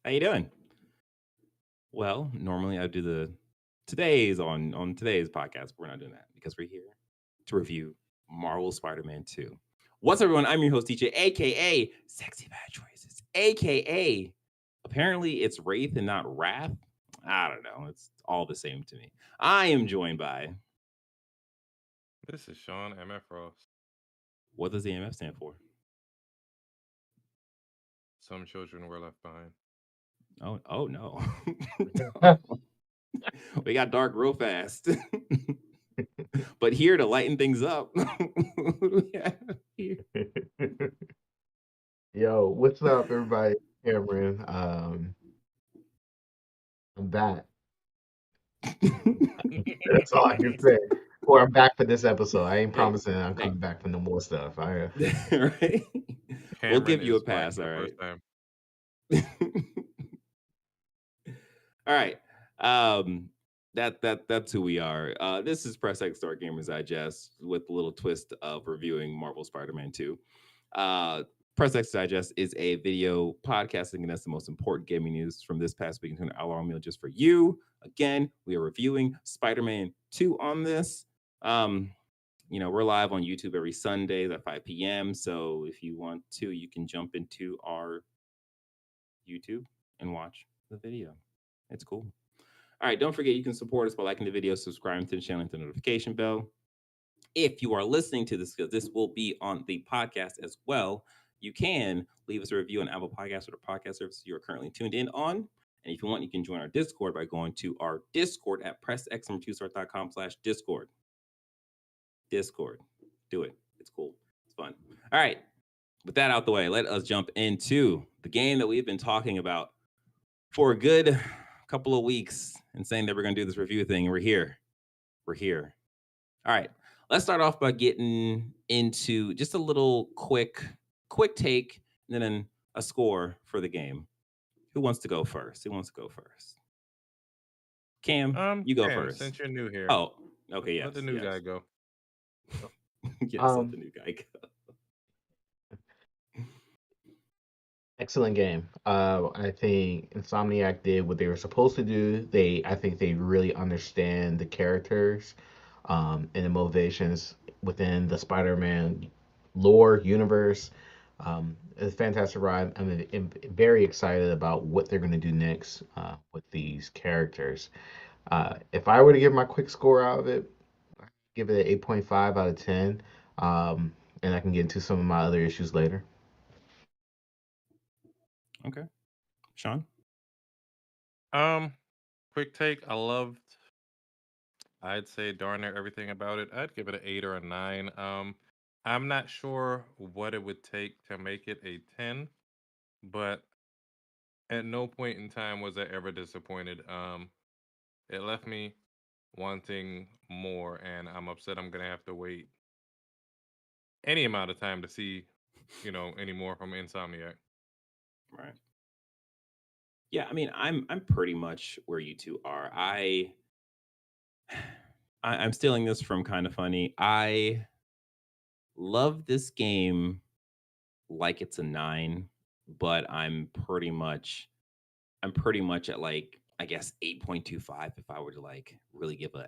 How you doing? Well, normally I do the today's on today's podcast, but we're not doing that because we're here to review Marvel Spider-Man 2. What's up, everyone? I'm your host, DJ, aka Sexy Bad Choices, aka apparently it's Wraith and not Wrath. I don't know. It's all the same to me. I am joined by This is Sean MF Ross. what does the AMF stand for? Some children were left behind. Oh no. We got dark real fast. But here to lighten things up, what do we have here? Yo, what's up, everybody? Cameron. I'm back. That's all I can say. Or I'm back for this episode. I ain't Hey, promising I'm hey, coming back for no more stuff. right? We'll Cameron give you a is back pass, for all the right. first time. All right. That's who we are. This is Press X Star Gamers Digest with a little twist of reviewing Marvel Spider-Man 2. Uh, Press X Digest is a video podcasting, and that's the most important gaming news from this past week into an hour-long meal just for you. Again, we are reviewing Spider-Man 2 on this. Um, we're live on YouTube every Sunday at 5 p.m. So if you want to, you can jump into our YouTube and watch the video. It's cool. All right, don't forget you can support us by liking the video, subscribing to the channel, and the notification bell. If you are listening to this, because this will be on the podcast as well, you can leave us a review on Apple Podcasts or the podcast service you are currently tuned in on. And if you want, you can join our Discord by going to our Discord at pressxnumber2start.com/Discord. Discord. Do it. It's cool. It's fun. All right. With that out the way, let us jump into the game that we've been talking about for a good couple of weeks and saying that we're going to do this review thing. And we're here. We're here. All right. Let's start off by getting into just a little quick take and then a score for the game. Who wants to go first? Who wants to go first? Cam, you go Cam, first. since you're new here, Oh, okay. let the Yes. new guy Yes. go. Yes. Let the um, new guy go. Excellent game. I think Insomniac did what they were supposed to do. I think they really understand the characters, and the motivations within the Spider-Man lore universe. It's a fantastic ride. I'm very excited about what they're going to do next with these characters. If I were to give my quick score out of it, I'd give it an 8.5 out of 10. And I can get into some of my other issues later. Okay. Sean? Um, quick take. I'd say darn near everything about it. I'd give it an 8 or a 9. I'm not sure what it would take to make it a 10, but at no point in time was I ever disappointed. It left me wanting more, and I'm upset I'm gonna have to wait any amount of time to see, any more from Insomniac. Right. Yeah, I mean, I'm pretty much where you two are. I'm stealing this from Kind of Funny. I love this game like it's a 9, but I'm pretty much at like I guess 8.25 if I were to like really give a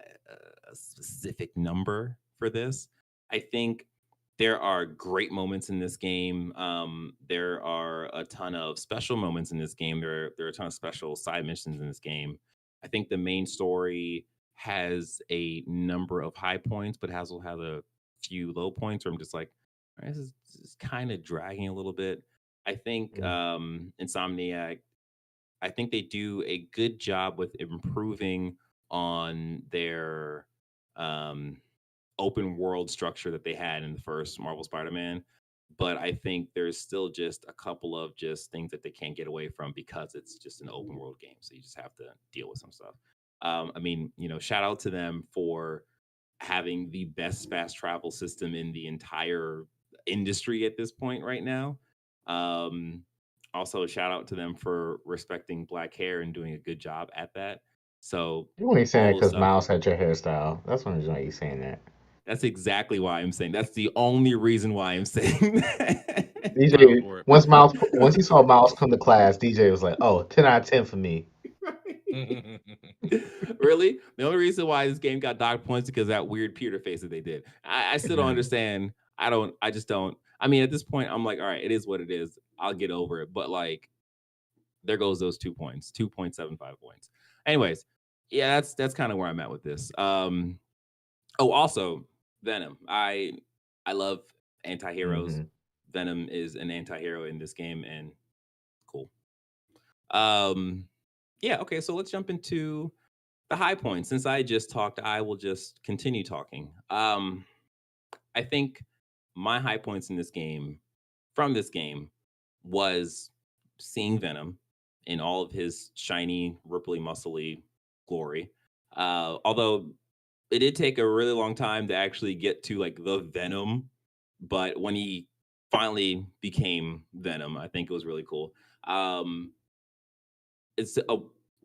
specific number for this. I think there are great moments in this game. There are a ton of special moments in this game. There are a ton of special side missions in this game. I think the main story has a number of high points, but has also has a few low points where I'm just like, "All right, this is kind of dragging a little bit. I think Mm. Insomniac I think they do a good job with improving on their um, open world structure that they had in the first Marvel Spider-Man. But I think there's still just a couple of just things that they can't get away from because it's just an open world game. So you just have to deal with some stuff. I mean, shout out to them for having the best fast travel system in the entire industry at this point right now. Um, Also, shout out to them for respecting black hair and doing a good job at that. So You only saying all that the because stuff Miles had your hairstyle. That's one reason why you saying that. that's exactly why I'm saying that's the only reason why I'm saying that. Final DJ, for it. once he saw Miles come to class, DJ was like, "Oh, 10 out of 10 for me." Really? The only reason why this game got docked points is because of that weird Peter face that they did. I still don't understand. I just don't. I mean, at this point, I'm like, all right, it is what it is. I'll get over it. But like, there goes those 2 points, 2.75 points. Anyways, yeah, that's kind of where I'm at with this. Oh, also Venom. I love anti-heroes. Hmm. Venom is an anti-hero in this game, and cool. Um, yeah, okay, so let's jump into the high points. Since I just talked, I will just continue talking. I think my high points in this game, from this game, was seeing Venom in all of his shiny, ripply, muscly glory. Although it did take a really long time to actually get to like the Venom, but when he finally became Venom, I think it was really cool. Um, it's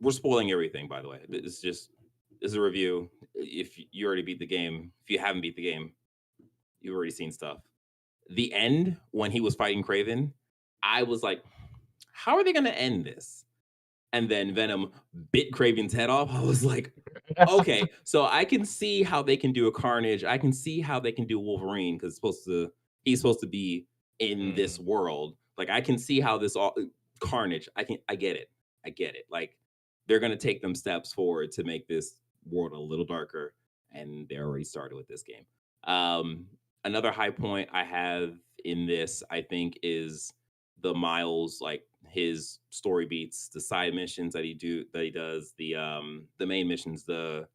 we're spoiling everything, by the way. It's a review. If you already beat the game, if you haven't beat the game, you've already seen stuff. The end when he was fighting Craven, I was like, how are they going to end this? And then Venom bit Craven's head off. I was like, okay, so I can see how they can do a Carnage. I can see how they can do Wolverine because he's supposed to be in this world. Like I can see how this all Carnage. I get it. I get it. Like they're gonna take them steps forward to make this world a little darker, and they already started with this game. Um, Another high point I have in this, I think, is the Miles like his story beats, the side missions that he does, the main missions, the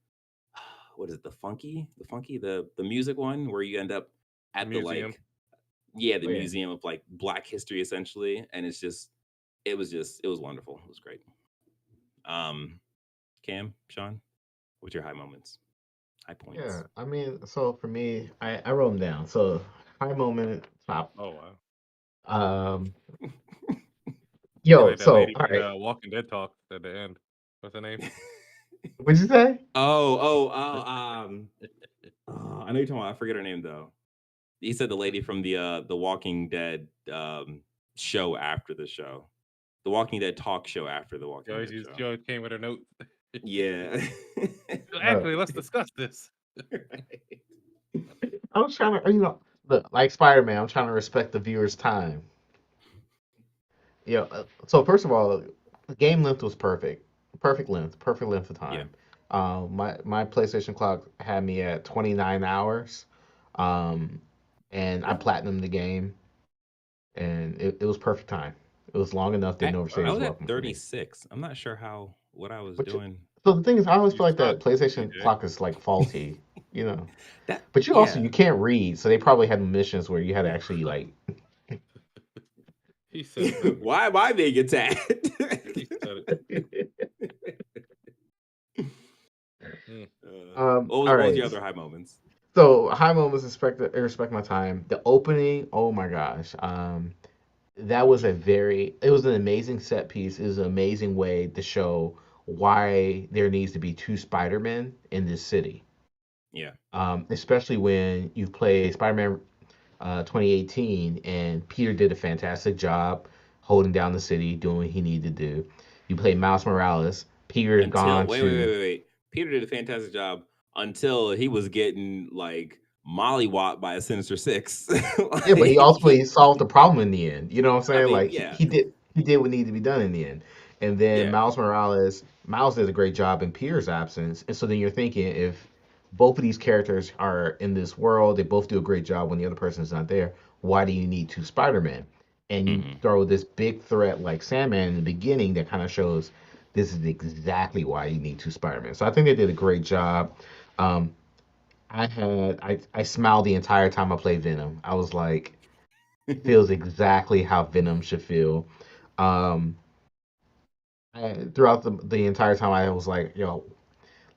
what is it, the music one where you end up at the Museum. like yeah, the Oh yeah. museum of like black history essentially. And it was wonderful. It was great. Um Cam, Sean, what's your high moments? High Yeah, points. I mean, so for me, I wrote them down. So high moment, top. Oh wow. Um, You're yo, like that so lady all from right, the Walking Dead talk at the end. What's her name? what'd you say? I know you're talking about. I forget her name though. He said the lady from the Walking Dead show after the show, the Walking Dead talk show after the She Walking always, Dead show. she always came with her notes. Yeah. Uh, Actually, let's discuss this. I was trying to, look, like Spider-Man, I'm trying to respect the viewer's time. Yeah. So first of all, the game length was perfect. Perfect length of Yeah. time. My PlayStation clock had me at 29 hours, um, and I Really? platinumed the game, and it was perfect time. It was long enough. Didn't overstay I its was at welcome for me. 36. I'm not sure what I was But doing. so the thing is, I always You feel like that suck, PlayStation DJ. clock is like faulty, you know. That But you yeah. can't read, so they probably had missions where you had to actually like. He said that. Why am I being attacked? He said it. Mm. All What was right. your other high moments? So high moments respect my time. The opening, oh my gosh. That was it was an amazing set piece. It was an amazing way to show why there needs to be two Spider-Men in this city. Yeah. Especially when you've played Spider-Man 2018 and Peter did a fantastic job holding down the city, doing what he needed to do. You play Miles Morales. Peter's Until gone to wait. Peter did a fantastic job until he was getting like mollywopped by a Sinister Six. yeah, but he Like, ultimately solved the problem in the end. You know what I'm I saying? mean, Like yeah, he did what needed to be done in the end. And then yeah. Miles did a great job in Peter's absence. And so then you're thinking if both of these characters are in this world, they both do a great job when the other person is not there. Why do you need two Spider-Men? And you Hmm. throw this big threat like Sandman in the beginning that kind of shows this is exactly why you need two Spider-Men. So I think they did a great job. Um, I smiled the entire time I played Venom. I was like, feels exactly how Venom should feel. Um, throughout the entire time, I was like,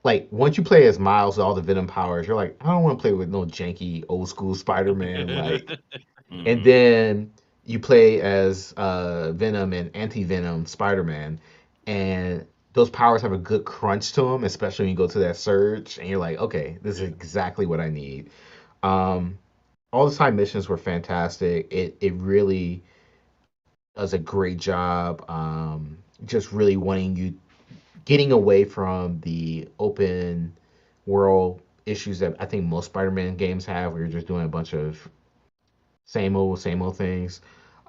like once you play as Miles with all the Venom powers, you're like, I don't want to play with no janky old school Spider-Man. Like, and Hmm. then you play as Venom and anti-venom Spider-Man, and those powers have a good crunch to them, especially when you go to that surge, and you're like, okay, this is Yeah. exactly what I need. Um, all the side missions were fantastic. It really does a great job. Just really wanting you getting away from the open world issues that I think most Spider-Man games have, where you're just doing a bunch of same old things.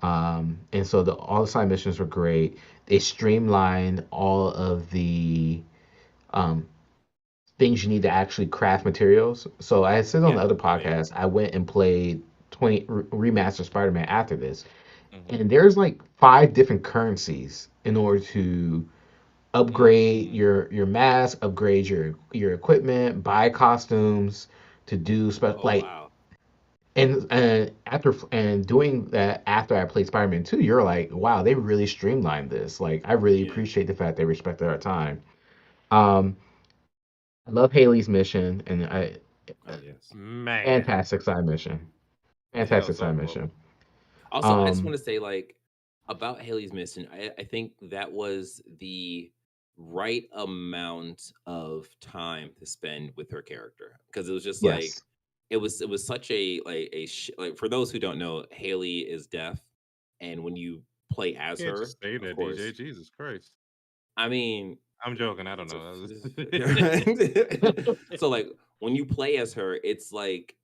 And so all the side missions were great. They streamlined all of the um, things you need to actually craft materials. So I said on Yeah. the other Oh yeah. podcast, I went and played 20 remastered Spider-Man after this, Hmm. and there's like 5 different currencies in order to upgrade Mm. your mask, upgrade your equipment, buy costumes to do Oh like wow. and doing that after I played Spider-Man 2, you're like, wow, they really streamlined this. Like I really Yeah. appreciate the fact they respected our time. Um, I love Haley's mission and I Oh yes. Man, fantastic side mission. yeah, that Fantastic was so side close. mission. Also, I just Um, want to say, like, about Haley's mission, I think that was the right amount of time to spend with her character because it was just like yes. it was such a like for those who don't know, Haley is deaf, and when you play You as can't just her, say of that, DJ. course, Jesus Christ. I mean, I'm joking. I don't so know. so like when you play as her, it's like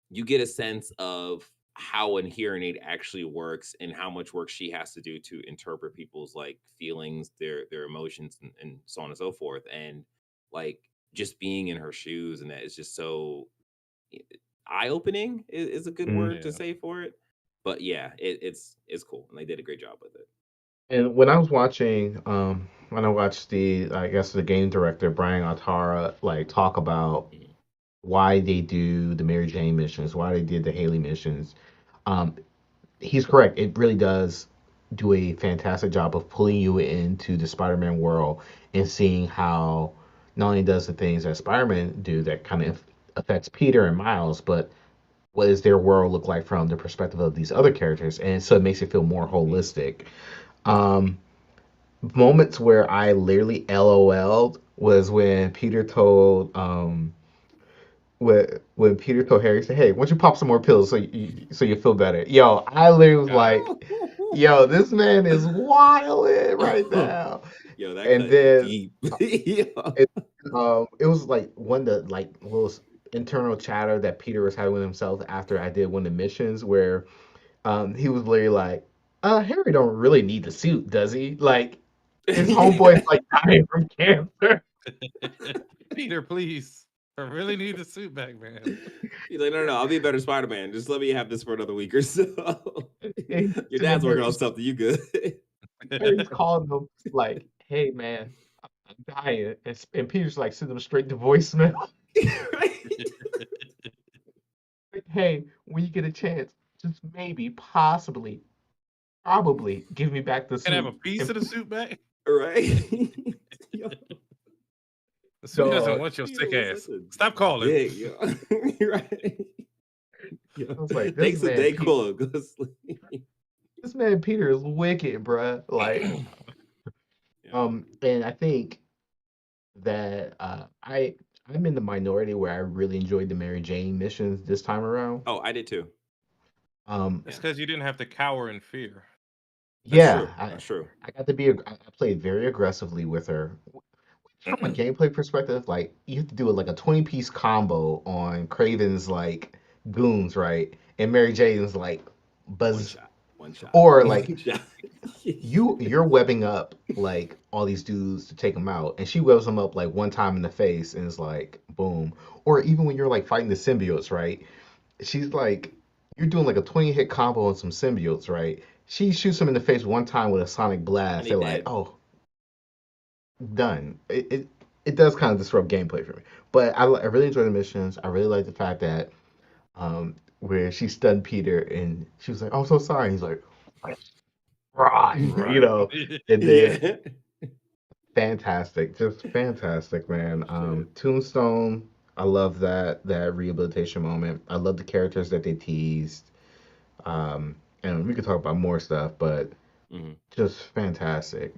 you get a sense of how a hearing aid actually works and how much work she has to do to interpret people's like feelings, their emotions, and so on and so forth. And like just being in her shoes and that is just so eye opening is a good Mhm. word to Yeah. say for it. But yeah, it's cool and they did a great job with it. And when I was watching, when I watched I guess the game director Brian Altara like talk about Mhm. why they do the Mary Jane missions, why they did the Haley missions, um, he's correct. It really does do a fantastic job of pulling you into the Spider-Man world and seeing how not only does the things that Spider-Man do that kind of affects Peter and Miles, but what does their world look like from the perspective of these other characters? And so it makes it feel more Mhm. holistic. Um, Moments where I literally LOL'd was when when Peter told Harry, said, "Hey, why don't you pop some more pills so you feel better?" Yo, I literally was God. like, "Yo, this man is wilding right now." Yo, that And cut then deep. Yeah. it, it was like one of the like little internal chatter that Peter was having with himself after I did one of the missions where he was literally like, Harry don't really need the suit, does he? Like his homeboy's Yeah. like dying from cancer. Peter, please. I really need the suit back, man. He's like, no, no, no, I'll be a better Spider-Man. Just let me have this for another week or so. And Your then dad's working on something. You good? Harry's calling him like, "Hey man, I'm dying," and Peter's like sending him straight to voicemail. Right? Like, "Hey, when you get a chance, just maybe, possibly, probably give me back the Can I have a suit." piece of the suit back? Right? Yo, The suit doesn't Dog, want your Peter sick was such ass. a Stop calling. dick. Yo. Right? Yo. I was like, Takes a day, cool. Go to sleep. this man Peter is wicked, bruh. Like, Yeah. and I think that I'm in the minority where I really enjoyed the Mary Jane missions this time around. Oh, I did too. Um, That's Yeah. because you didn't have to cower in fear. That's yeah, true. That's true. I got to I played very aggressively with her. From a gameplay perspective, like you have to do like a 20-piece combo on Craven's like goons, right? And Mary Jane's like One buzz shot. One shot. or One like shot. you're webbing up like all these dudes to take them out, and she webs them up like one time in the face, and it's like boom. Or even when you're like fighting the symbiotes, right? She's like you're doing like a 20-hit combo on some symbiotes, right? She shoots them in the face one time with a sonic And blast. they They're like, dead. oh, done. It does kind of disrupt gameplay for me, but I really enjoy the missions. I really like the fact that where she stunned Peter and she was like, "Oh, I'm so sorry." And he's like, "Run," you Run. know. And then Yeah. fantastic, just fantastic, Oh man. shit. Tombstone. I love that rehabilitation moment. I love the characters that they teased. And we could talk about more stuff, but Mhm. just fantastic.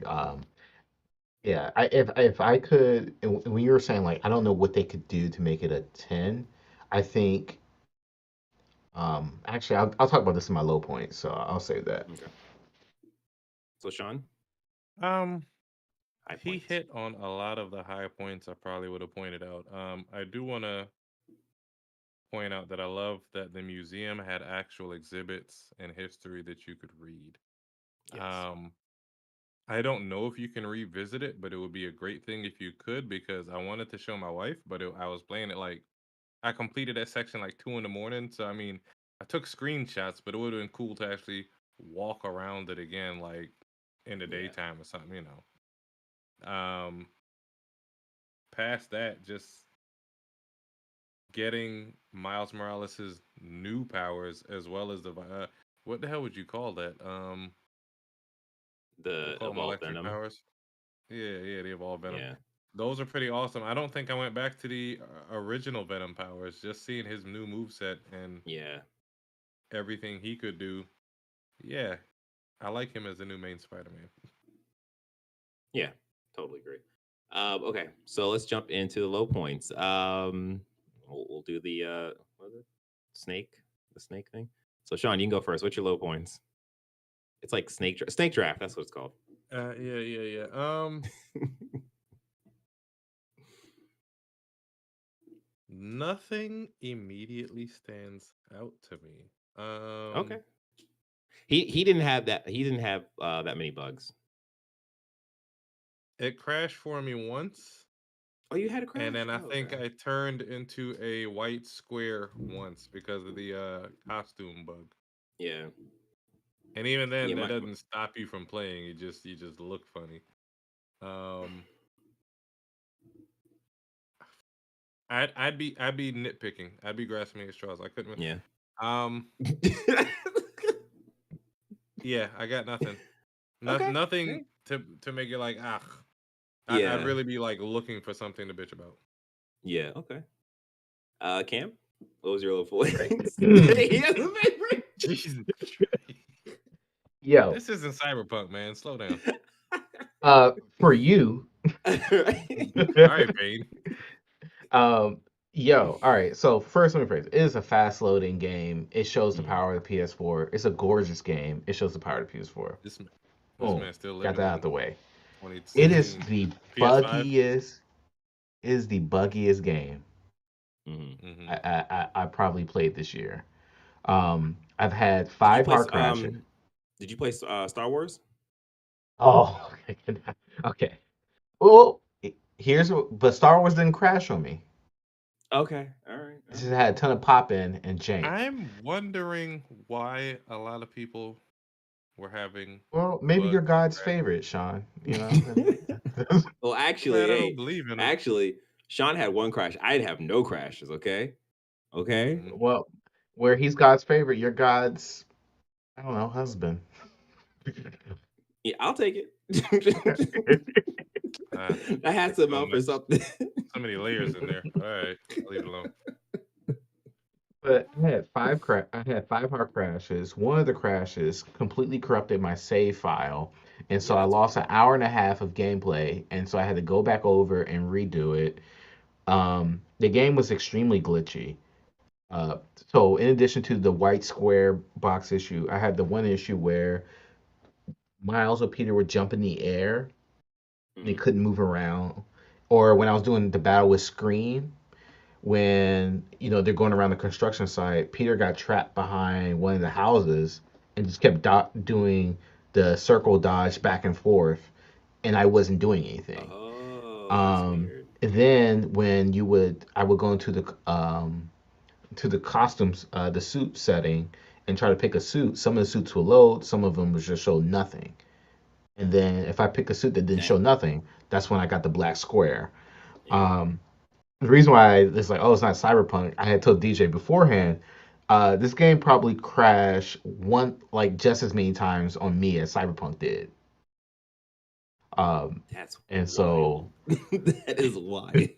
Yeah, if I could, and when you were saying like I don't know what they could do to make it a 10, I think Actually, I'll talk about this in my low point, so I'll save that. Okay. So Sean, Um, high he points. hit on a lot of the high points I probably would have pointed out. I do want to point out that I love that the museum had actual exhibits and history that you could read. Yes. Um, I don't know if you can revisit it, but it would be a great thing if you could because I wanted to show my wife, but I was playing it like I completed that section like 2 in the morning. So I mean, I took screenshots, but it would have been cool to actually walk around it again, like in the Yeah. daytime or something, you know. Past that, just getting Miles Morales' new powers as well as what the hell would you call that? We'll The call them evolved electric venom. powers. Yeah, yeah, the evolved venom. Yeah. Those are pretty awesome. I don't think I went back to the original Venom powers. Just seeing his new move set and Yeah. everything he could do. Yeah, I like him as the new main Spider-Man. Yeah. Totally agree. Okay, so let's jump into the low points. We'll do the what is it? Snake, the snake thing. So Sean, you can go first. What's your low points? It's like snake draft. That's what it's called. Yeah, yeah, yeah. Nothing immediately stands out to me. Okay. He didn't have that. He didn't have that many bugs. It crashed for me once, Oh, you had a and crash. then I Oh, think okay. I turned into a white square once because of the costume bug. Yeah. And even then, Yeah. that doesn't stop you from playing. You just look funny. Um, I'd be nitpicking. I'd be grasping at straws. I couldn't. Yeah. Um, yeah, I got nothing. Okay. Nothing Hey. to make it like ah. I'd Yeah. really be like looking for something to bitch about. Yeah. Okay. Cam, what was your low points? Mm. He has a favorite. Jesus, Yo, this isn't cyberpunk, man. Slow down. for you, All right, Bane. um, yo, all right. So first, let me phrase. It is a fast loading game. It shows the Mhm. power of the PS4. It's a gorgeous game. It shows the power of the PS4. This ma- this Boom, man's still got living that out in the way. It is 2016 the PS5. buggiest. Is the buggiest game Mhm. Hmm. I probably played this year. I've had Did you five play? hard crashes. Did you play Star Wars? Oh, okay. Okay. Well, but Star Wars didn't crash on me. Okay. All right. It All just right. had a ton of pop in and jank. I'm wondering why a lot of people were having Well, maybe you're bugs and God's crashes. favorite, Sean. You know. Well, actually, Man, I don't hey, believe in them. actually, Sean had one crash. I'd have no crashes. Okay. Okay. Hmm. Well, where he's God's favorite, you're God's, I don't know, husband. Yeah, I'll take it. Ah, I had to so amount for much, something. so many layers in there. All right, I'll leave it alone. But I had five hard crashes. One of the crashes completely corrupted my save file, and so Yeah, I that's lost fine. an hour and a half of gameplay, and so I had to go back over and redo it. The game was extremely glitchy. Uh, so in addition to the white square box issue, I had the one issue where Miles or Peter would jump in the air and they Hmm. couldn't move around. Or when I was doing the battle with Scream, when they're going around the construction site, Peter got trapped behind one of the houses and just kept doing the circle dodge back and forth, and I wasn't doing anything. Oh, that's weird. And then when I would go into the costumes, the suit setting, and try to pick a suit. Some of the suits will load, some of them would just show nothing. And then if I pick a suit that didn't show Dang. nothing, that's when I got the black square. Yeah. Um, the reason why it's like, oh, it's not Cyberpunk. I had told DJ beforehand. This game probably crashed like just as many times on me as Cyberpunk did. Um, That's and wild. so That is wild.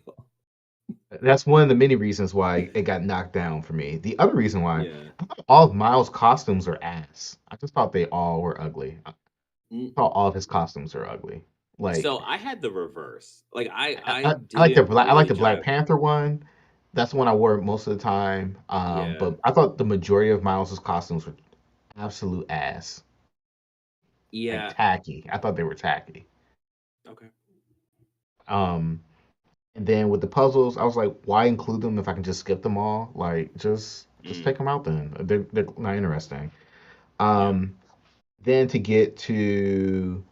that's one of the many reasons why it got knocked down for me. The other reason why Yeah. I thought all of Miles' costumes are ass. I just thought they all were ugly. I Mm, thought all of his costumes are ugly. Like So I had the reverse. Like I I like the didn't black. I like really the Black jive. Panther one. That's the one I wore most of the time. Yeah. But I thought the majority of Miles's costumes were absolute ass, like Yeah. tacky. I thought they were tacky. Okay. Um, and then with the puzzles, I was like, why include them if I can just skip them all? Like, just Mm, take them out then. They're not interesting. yeah. Um, then to get to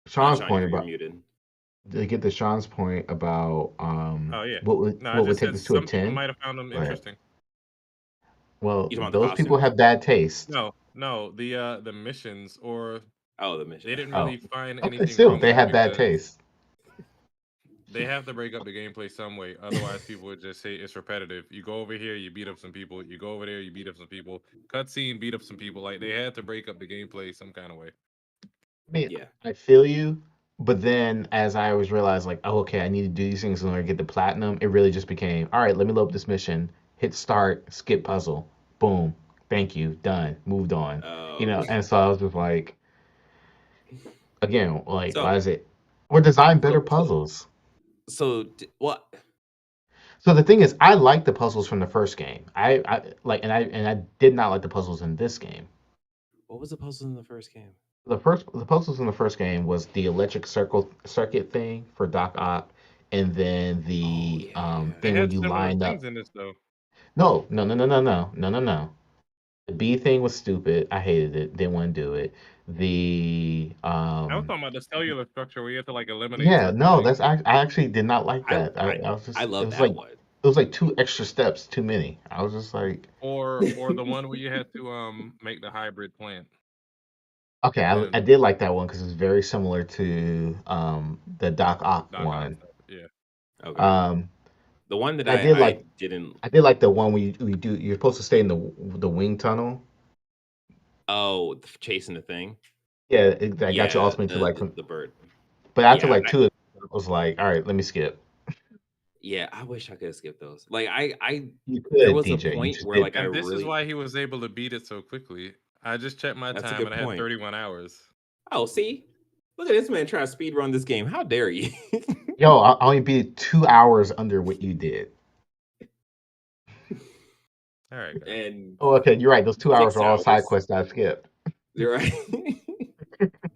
Sean's Sean, point you're about muted. Sean's point about Oh yeah. what No, I would just take said this to a some people 10. might have found them Go ahead. interesting. Well, You talking about the those people costumes? have bad taste. No, no, the missions, or Oh, the mission. they didn't Oh, really find okay. anything Still, wrong they with it have bad because taste. they have to break up the gameplay some way. Otherwise, people would just say it's repetitive. You go over here, you beat up some people. You go over there, you beat up some people. Cutscene, beat up some people. Like they had to break up the gameplay some kind of way. I mean, Yeah. I feel you, but then as I always realized, like, oh, okay, I need to do these things in order to get the platinum, it really just became, all right, let me load up this mission, hit start, skip puzzle, boom, thank you, done, moved on. Oh. And so I was just like, again, like, why So is it? Or design better so so puzzles. what? So the thing is, I like the puzzles from the first game. I like, and I did not like the puzzles in this game. What was the puzzle in the first game? The puzzles in the first game was the electric circuit thing for Doc Ock, and then Oh the yeah, yeah. They thing when had you similar line up. things in this though. No. The B thing was stupid. I hated it. Didn't want to do it. The I was talking about the cellular structure where you have to like eliminate yeah, certain no, things, that's I actually did not like I that. I I was I just love that one. it was like two extra steps too many. I was just like, or the one where you had to make the hybrid plant. okay, I And did like that one because it's very similar to the Doc Ock Doc Ock one. stuff. Yeah. Okay. Um, The one that and I didn't. I did like the one where you do you're supposed to stay in the wing tunnel. Oh, chasing the thing. Yeah, that got you Yeah, ultimately to like, the bird. but after Yeah, like two, I was like, all right, let me skip. yeah. I wish I could have skipped those. Like I You there could, was a TJ, you point just where did. like I And this is really. why he was able to beat it so quickly. I just checked my That's a time good and I had point. 31 hours. Oh, see, look at this man trying to speed run this game. How dare you? Yo, I only beat it 2 hours under what you did. All right, guys. And Oh, okay, you're right. Those 2 hours six are all side hours. quests that I skipped. You're right.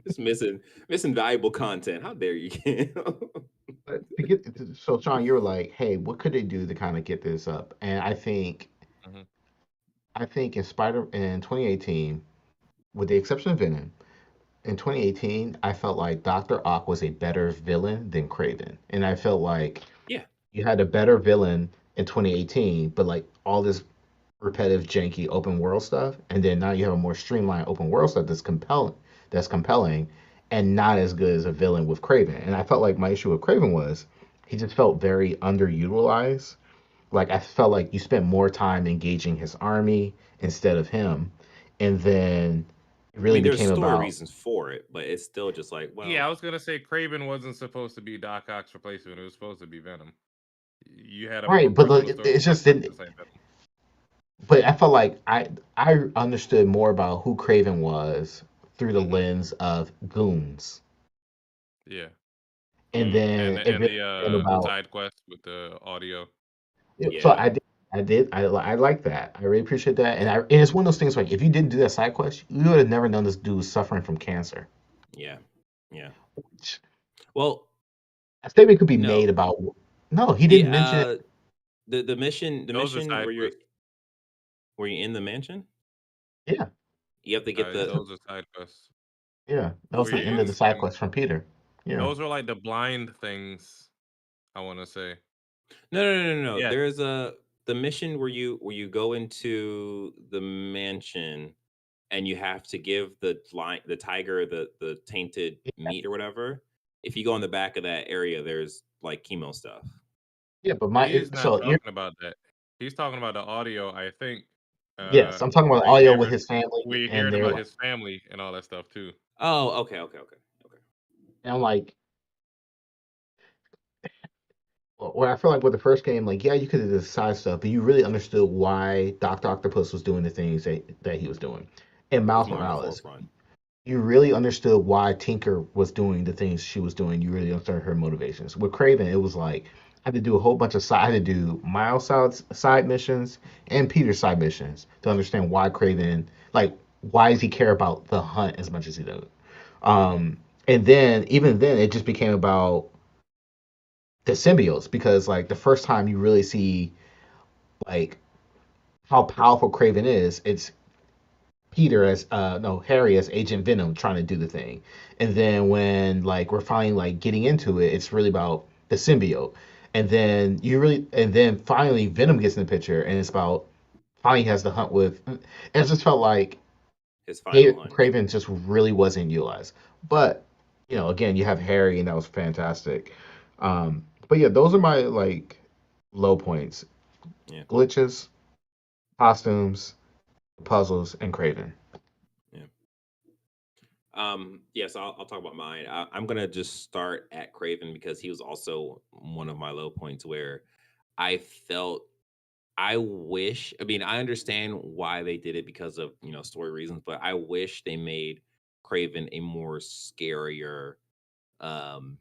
Just missing valuable content. How dare you? But so Sean, you were like, hey, what could they do to kind of get this up? And Hmm. I think in 2018, with the exception of Venom, in 2018, I felt like Dr. Ock was a better villain than Craven. And I felt like Yeah, you had a better villain in 2018, but like all this repetitive, janky open world stuff, and then now you have a more streamlined open world stuff that's compelling, and not as good as a villain with Craven. And I felt like my issue with Craven was he just felt very underutilized. Like I felt like you spent more time engaging his army instead of him, and then it I really mean, there's became story about reasons for it, but it's still just like, Yeah, well, I was gonna say Craven wasn't supposed to be Doc Ock's replacement. It was supposed to be Venom. You had a more right, but personal story it with Doc just Ock didn't. just like Venom. But I felt like I understood more about who Craven was through the Hmm. lens of goons. Yeah, And mm, then it and really the became about side quest with the audio. so yeah, I like that. I really appreciate that. And it's one of those things like if you didn't do that side quest, you would have never known this dude was suffering from cancer. yeah, yeah. Which Well, a statement could be no, made about no, he the didn't mention it. the Those are mission side quests. where you're in the mansion, Yeah, you have to get the. Those are side quests. yeah. That was Where the you end of the side and quest from Peter. Yeah. those were like the blind things. I want to say. No. Yeah. There's a the mission where you go into the mansion and you have to give the tiger the tainted meat or whatever. If you go in the back of that area, there's like chemo stuff. Yeah, but He's not so you're talking about that. He's talking about the audio, I think, yes, I'm talking about where you audio with hear it, his family, where you and hearing they're about like, his family and all that stuff too. Oh, okay. and I'm like, where I feel like with the first game, like, yeah, you could have did the side stuff, but you really understood why Doctor Octopus was doing the things that he was doing. And It was Miles more in the Morales, forefront. you really understood why Tinker was doing the things she was doing. You really understood her motivations. With Craven, it was like I had to do a whole bunch of side. I had to do Miles side missions and Peter's side missions to understand why Craven, like, why does he care about the hunt as much as he does? Mm-hmm. And then even then, it just became about the symbiotes because like the first time you really see like how powerful Craven is, it's Peter as no Harry as Agent Venom trying to do the thing, and then when like we're finally like getting into it, it's really about the symbiote, and then finally Venom gets in the picture, and it's about finally has the hunt with. It just felt like His final hunt. Yeah. Craven just really wasn't utilized, but again you have Harry, and that was fantastic. But yeah, those are my like low points: Yeah. glitches, costumes, puzzles, and Craven. Yeah. Yes, I'll talk about mine. I'm gonna just start at Craven because he was also one of my low points where I felt I wish. I mean, I understand why they did it because of story reasons, but I wish they made Craven a more scarier um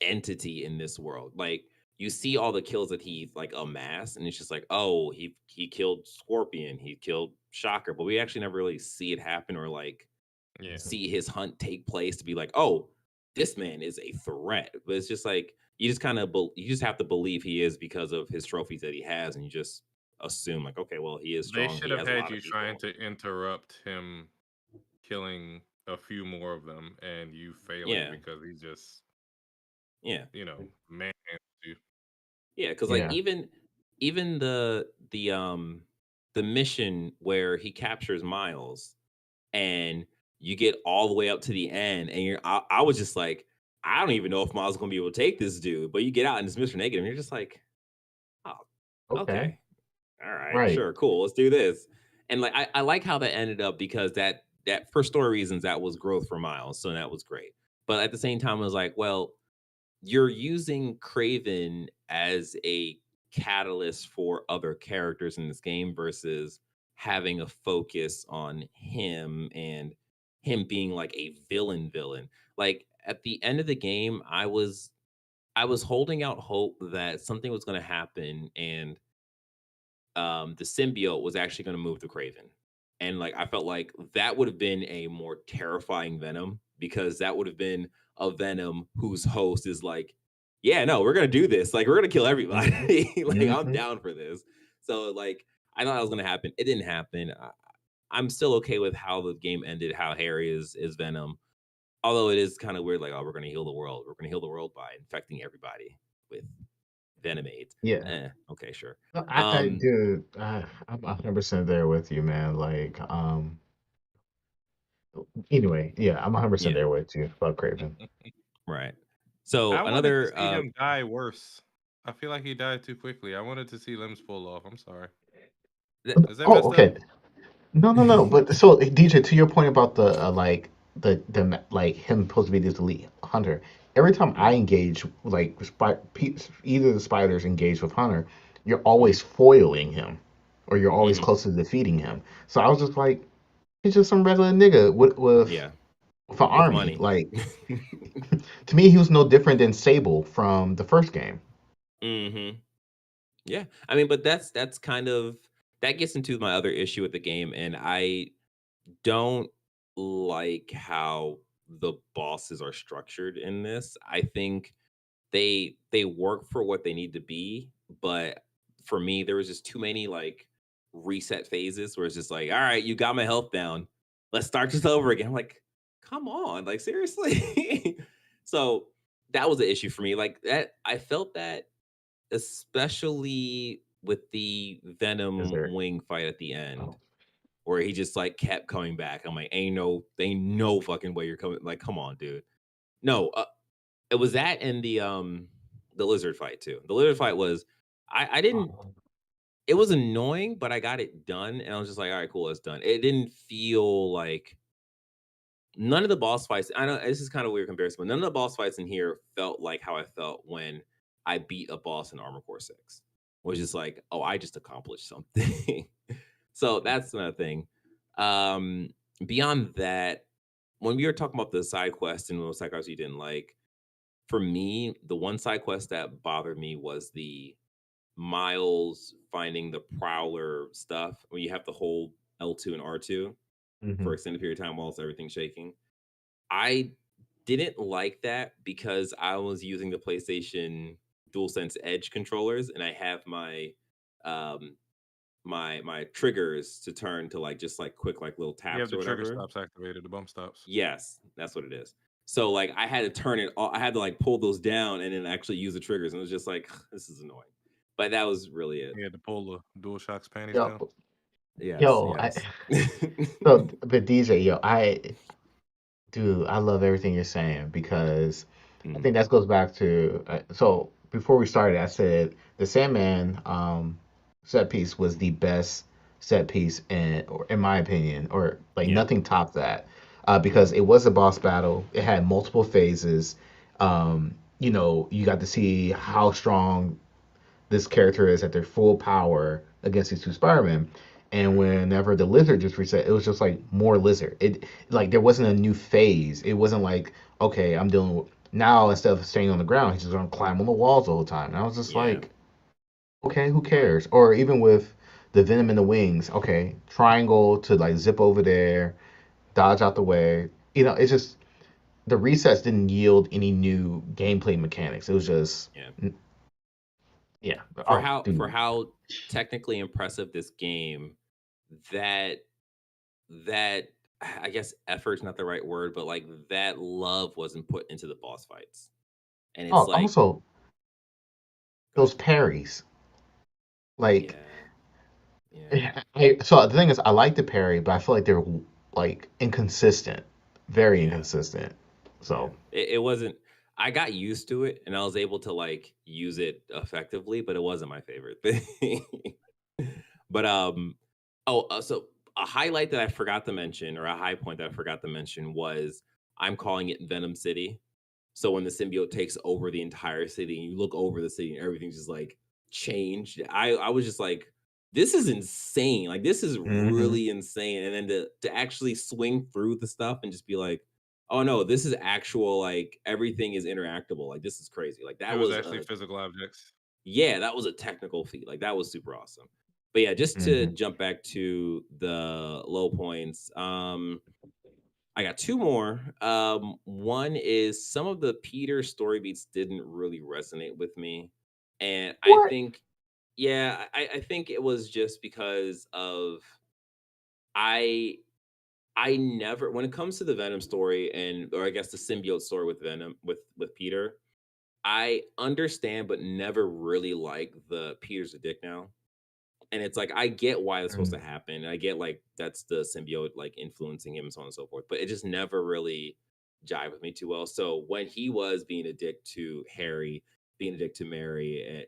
entity in this world. Like you see all the kills that he like amassed, and it's just like, oh, he killed Scorpion, he killed Shocker, but we actually never really see it happen or like Yeah. see his hunt take place to be like, oh, this man is a threat. But it's just like you just kind of you just have to believe he is because of his trophies that he has, and you just assume like, okay, well, he is They strong. should He have has a had lot you of trying people. to interrupt him killing a few more of them and you failing Yeah, because he just, yeah, man you. yeah. Because like Yeah. even the mission where he captures Miles and you get all the way up to the end, and I was just like, I don't even know if Miles is gonna be able to take this dude. But you get out and it's Mr. Negative, and you're just like, oh, Okay. okay, all right, Right. sure, cool, let's do this. And like I like how that ended up because that for story reasons that was growth for Miles, so that was great. But at the same time, I was like, well, you're using Craven as a catalyst for other characters in this game versus having a focus on him and him being like a villain. Like at the end of the game, I was holding out hope that something was going to happen and the symbiote was actually going to move to Craven. And like I felt like that would have been a more terrifying Venom because that would have been a Venom whose host is like, yeah, no, we're gonna do this. Like we're gonna kill Hmm. everybody. Like I'm Hmm. down for this. So like I thought that was gonna happen. It didn't happen. I'm still okay with how the game ended. How Harry is Venom. Although it is kind of weird. Like oh, we're gonna heal the world. We're gonna heal the world by infecting everybody with Venomade. Yeah. Okay, sure. No, I Um, do. I'm 100% there with you, man. Like, anyway, yeah, I'm 100% yeah. there with you about Craven. Right. So I wanted to another see him die worse. I feel like he died too quickly. I wanted to see limbs fall off. I'm sorry. th- Is that Oh, messed up? okay. No, no, no. But so, DJ, to your point about the like like him supposed to be this elite hunter. Every time I Mhm, engage, like either the spiders engage with Hunter, you're mhm, always foiling him, or you're always mhm. close to defeating him. So I was just like, he's just some regular nigga Yeah, with an with army. money. Like to me, he was no different than Sable from the first game. Mhm. Yeah. I mean, but that's kind of that gets into my other issue with the game, and I don't like how the bosses are structured in this. I think they work for what they need to be, but for me, there was just too many like reset phases where it's just like, all right, you got my health down. Let's start this over again. I'm like, come on, like seriously. So that was the issue for me. Like that, I felt that especially with the Is Venom there? wing fight at the end, Oh, where he just like kept coming back. I'm like, ain't no fucking way you're coming. Like, come on, dude. No, it was that and the lizard fight too. The lizard fight was I didn't oh, it was annoying, but I got it done and I was just like, all right, cool, it's done. It didn't feel like none of the boss fights. I know this is kind of weird comparison, but none of the boss fights in here felt like how I felt when I beat a boss in Armor Core 6. Which is like, oh, I just accomplished something. So that's another thing. Um Beyond that, when we were talking about the side quests and those side quests you didn't like, for me, the one side quest that bothered me was the Miles finding the Prowler stuff when you have to hold L2 and R2 for extended period of time whilst everything's shaking. I didn't like that because I was using the PlayStation DualSense Edge controllers and I have um my triggers to turn to like just like quick like little You have taps the or trigger whatever. stops activated, the bump stops. Yes, that's what it is. So like I had to turn it I had to like pull those down and then actually use the triggers and it was just like this is annoying. But that was really it. You had to pull the DualShock's panties down. Yo, Yes, yo, yes. but DJ, yo, I love everything you're saying because I think that goes back to so before we started, I said the Sandman set piece was the best set piece in my opinion, or like Yeah. nothing topped that because it was a boss battle. It had multiple phases. You got to see how strong this character is at their full power against these two Spider-Men. And whenever the lizard just reset, it was just like more lizard. It like there wasn't a new phase. It wasn't like, okay, I'm dealing with now instead of staying on the ground, he's just gonna climb on the walls the whole time. And I was just Yeah. like, okay, who cares? Or even with the venom in the wings, okay, triangle to like zip over there, dodge out the way. It's just the resets didn't yield any new gameplay mechanics. It was just Yeah. yeah. For Oh, how dude. technically impressive this game, that that I guess effort's not the right word, but like that love wasn't put into the boss fights. And it's Oh, like also go ahead. those parries. Like, Yeah. so the thing is, I like the parry, but I feel like they're like inconsistent, very Yeah. inconsistent. So, It wasn't I got used to it and I was able to like use it effectively, but it wasn't my favorite thing. But so a highlight that I forgot to mention or a high point that I forgot to mention was I'm calling it Venom City. So when the symbiote takes over the entire city and you look over the city and everything's just like changed, I was just like, this is insane. Like this is hmm really insane. And then to actually swing through the stuff and just be like, oh no, this is actual like everything is interactable. Like this is crazy. Like It that was was actually a physical objects. yeah, that was a technical feat. Like that was super awesome. But yeah, just to hmm jump back to the low points, I got two more. One is some of the Peter story beats didn't really resonate with me. And I what? think, yeah, I think it was just because of I I never when it comes to the Venom story and or I guess the symbiote story with Venom with Peter, I understand but never really like the Peter's a dick now. And it's like I get why that's supposed to Mm. happen. I get like that's the symbiote like influencing him and so on and so forth. But it just never really jived with me too well. So when he was being a dick to Harry, being a dick to Mary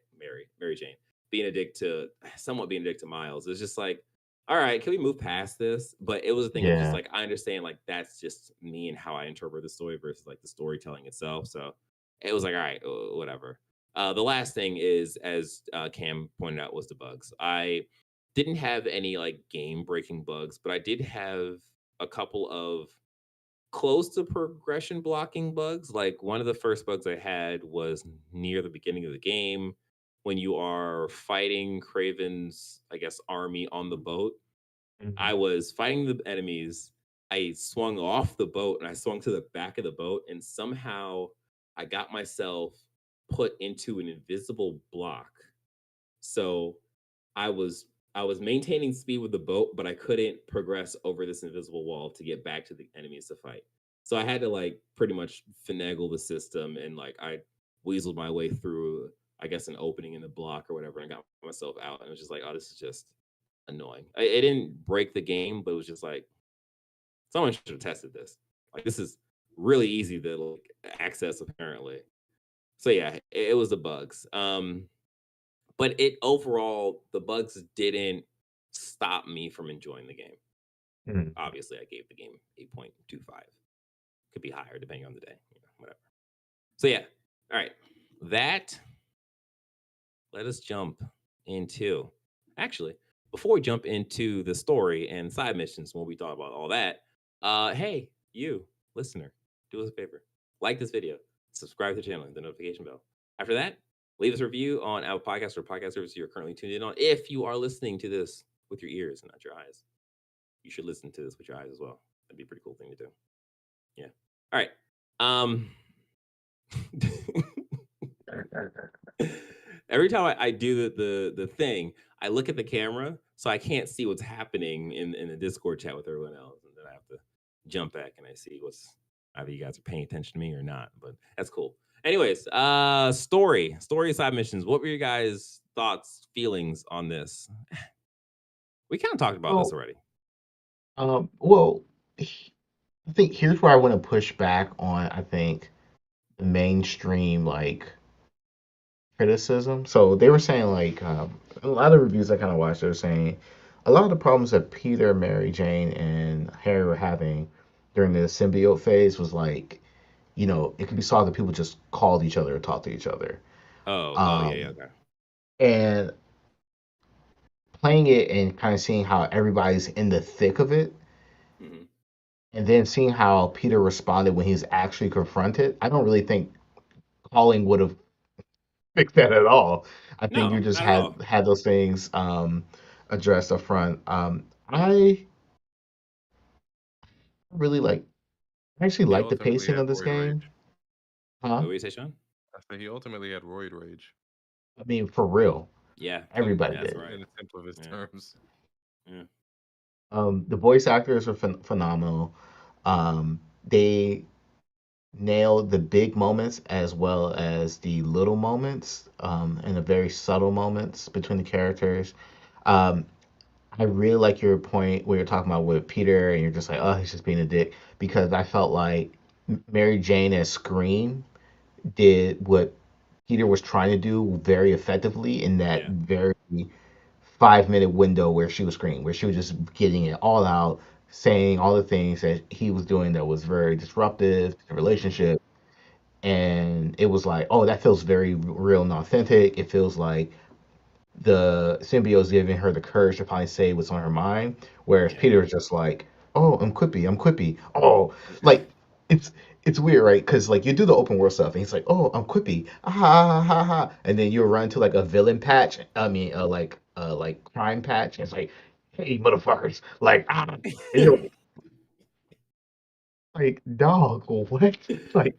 Jane, being a dick to somewhat being a dick to Miles, it's just like, all right, can we move past this? But it was a thing of just Yeah. like I understand like that's just me and how I interpret the story versus like the storytelling itself. So it was like, all right, whatever. The last thing is, as Cam pointed out, was the bugs. I didn't have any like game breaking bugs, but I did have a couple of close to progression blocking bugs. Like one of the first bugs I had was near the beginning of the game when you are fighting Craven's, I guess, army on the boat. hmm I was fighting the enemies. I swung off the boat and I swung to the back of the boat, and somehow I got myself put into an invisible block. So I was I was maintaining speed with the boat, but I couldn't progress over this invisible wall to get back to the enemies to fight. So I had to like pretty much finagle the system and like I weaseled my way through, I guess, an opening in the block or whatever and got myself out. And it was just like, oh, this is just annoying. It didn't break the game, but it was just like someone should have tested this. Like this is really easy to like access apparently. So yeah, it was the bugs. But it overall the bugs didn't stop me from enjoying the game. hmm Obviously, I gave the game 8.25. Could be higher depending on the day, whatever. So yeah, all right. That let us jump into actually before we jump into the story and side missions when we talk about all that. Hey, you. listener, do us a favor. Like this video, subscribe to the channel, and the notification bell. After that, leave us a review on Apple Podcasts or podcast service you're currently tuned in on. If you are listening to this with your ears and not your eyes, you should listen to this with your eyes as well. That'd be a pretty cool thing to do. Yeah. All right. Every time I do the thing, I look at the camera, so I can't see what's happening in the Discord chat with everyone else, and then I have to jump back and I see what's either you guys are paying attention to me or not. But that's cool. Anyways, story side missions. What were your guys' thoughts, feelings on this? We kind of talked about this already. Well, I think here's where I want to push back on, I think, the mainstream like criticism. So they were saying like a lot of reviews I kind of watched, they were saying a lot of the problems that Peter, Mary Jane, and Harry were having during the symbiote phase was like, it could be solved if people just called each other or talked to each other. Yeah, okay. And playing it and kind of seeing how everybody's in the thick of it, and then seeing how Peter responded when he's actually confronted, I don't really think calling would have fixed that at all. I think you just had those things addressed up front. I really actually like the pacing of this game. Huh? What were you say, Sean? I said he ultimately had roid rage. I mean, for real. Yeah, everybody did. Right. In the simplest terms. Yeah. The voice actors are phenomenal. They nailed the big moments as well as the little moments, and the very subtle moments between the characters. I really like your point where you're talking about with Peter, and you're just like, oh, he's just being a dick, because I felt like Mary Jane as Scream did what Peter was trying to do very effectively in that very 5-minute window where she was Scream, where she was just getting it all out, saying all the things that he was doing that was very disruptive to the relationship. And it was like, oh, that feels very real and authentic. It feels like the symbiote is giving her the courage to finally say what's on her mind. Whereas Peter is just like, oh, I'm quippy. Oh, like it's weird, right? Because like you do the open world stuff, and he's like, oh, I'm quippy, ha ha ha ha, and then you run to like a villain patch. I mean, like crime patch. And it's like, hey, motherfuckers, like like dog, what? Like,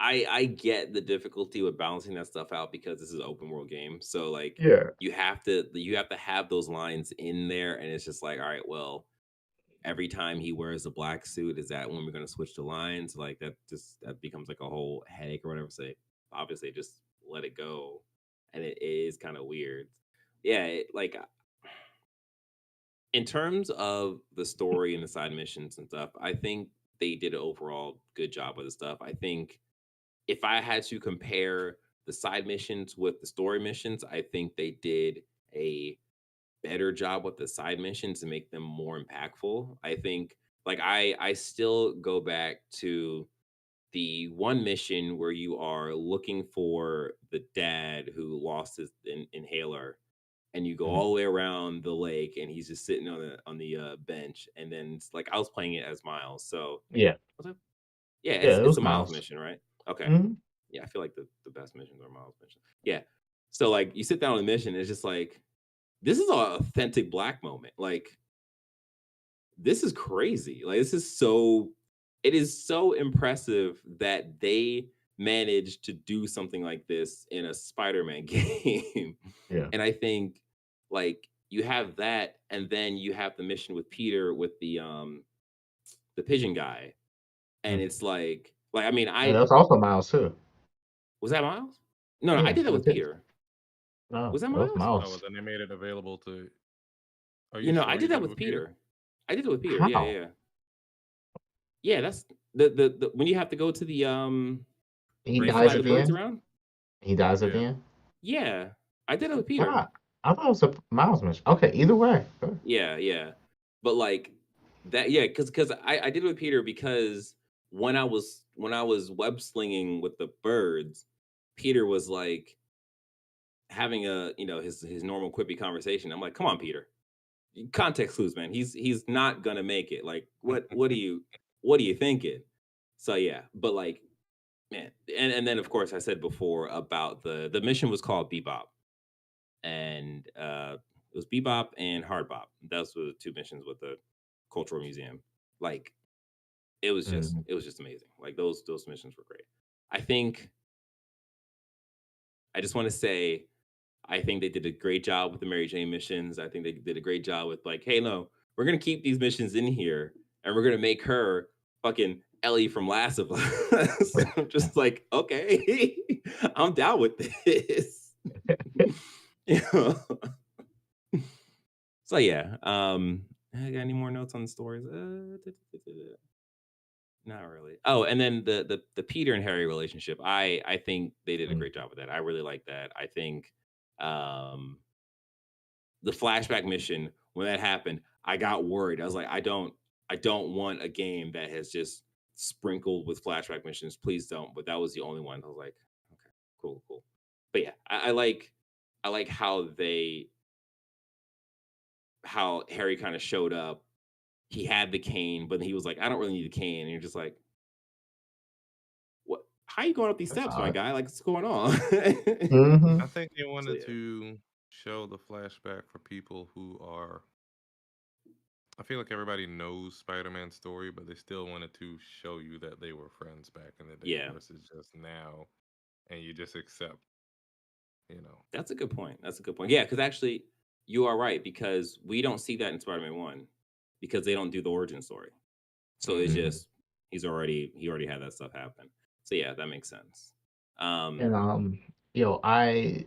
I get the difficulty with balancing that stuff out because this is an open world game. So like you have to have those lines in there, and it's just like, all right, well, every time he wears a black suit, is that when we're gonna switch the lines? Like that becomes like a whole headache or whatever. So obviously just let it go. And it is kind of weird. Yeah, like in terms of the story and the side missions and stuff, I think they did an overall good job with the stuff. I think if I had to compare the side missions with the story missions, I think they did a better job with the side missions to make them more impactful. I think like I still go back to the one mission where you are looking for the dad who lost his inhaler, and you go all the way around the lake, and he's just sitting on the bench. And then it's like I was playing it as Miles, so it's a Miles mission, right? Okay. Yeah, I feel like the best missions are Miles missions. Yeah. So like you sit down on the mission, it's just like this is an authentic Black moment. Like this is crazy. Like it is so impressive that they managed to do something like this in a Spider-Man game. And I think like you have that, and then you have the mission with Peter with the pigeon guy. And it's like I mean, that's also Miles too. Was that Miles? No, I did that with Peter. No, was that Miles? Oh, then they made it available to. I did that with Peter. I did it with Peter. How? Yeah, that's the when you have to go to the he dies at the end. Around? He dies at the end. Yeah, I did it with Peter. I thought it was a Miles mission. Okay, either way. Yeah, but like that, because I did it with Peter because when I was web slinging with the birds, Peter was like having a his normal quippy conversation. I'm like, come on, Peter, context clues, man. He's not gonna make it. Like, what are you thinking? So yeah, but like, man, and then of course I said before about the mission was called Bebop, and it was Bebop and Hard Bop. Those were the two missions with the cultural museum. Like, Mhm. it was just amazing. Like those missions were great. I think I just want to say I think they did a great job with the Mary Jane missions. I think they did a great job with like, hey, no, we're gonna keep these missions in here, and we're gonna make her fucking Ellie from Last of Us. I'm just like, okay, I'm down with this. You know? So yeah, I got any more notes on the stories? Not really. Oh, and then the Peter and Harry relationship. I think they did a Mm. great job with that. I really like that. I think um the flashback mission when that happened, I got worried. I was like, I don't want a game that has just sprinkled with flashback missions. Please don't. But that was the only one. I was like, okay, cool. But yeah, I like how Harry kind of showed up. He had the cane, but he was like, I don't really need the cane. And you're just like, what? How you going up these That's steps, my odd. guy? Like, what's going on? Hmm. I think they So wanted yeah, to show the flashback for people who are. I feel like everybody knows Spider-Man's story, but they still wanted to show you that they were friends back in the day yeah. versus just now, and you just accept, you know. That's a good point. That's a good point. Yeah, because actually, you are right because we don't see that in Spider-Man One because they don't do the origin story. So it's Mm-hmm. Hmm. just he already had that stuff happen. So yeah, that makes sense. And I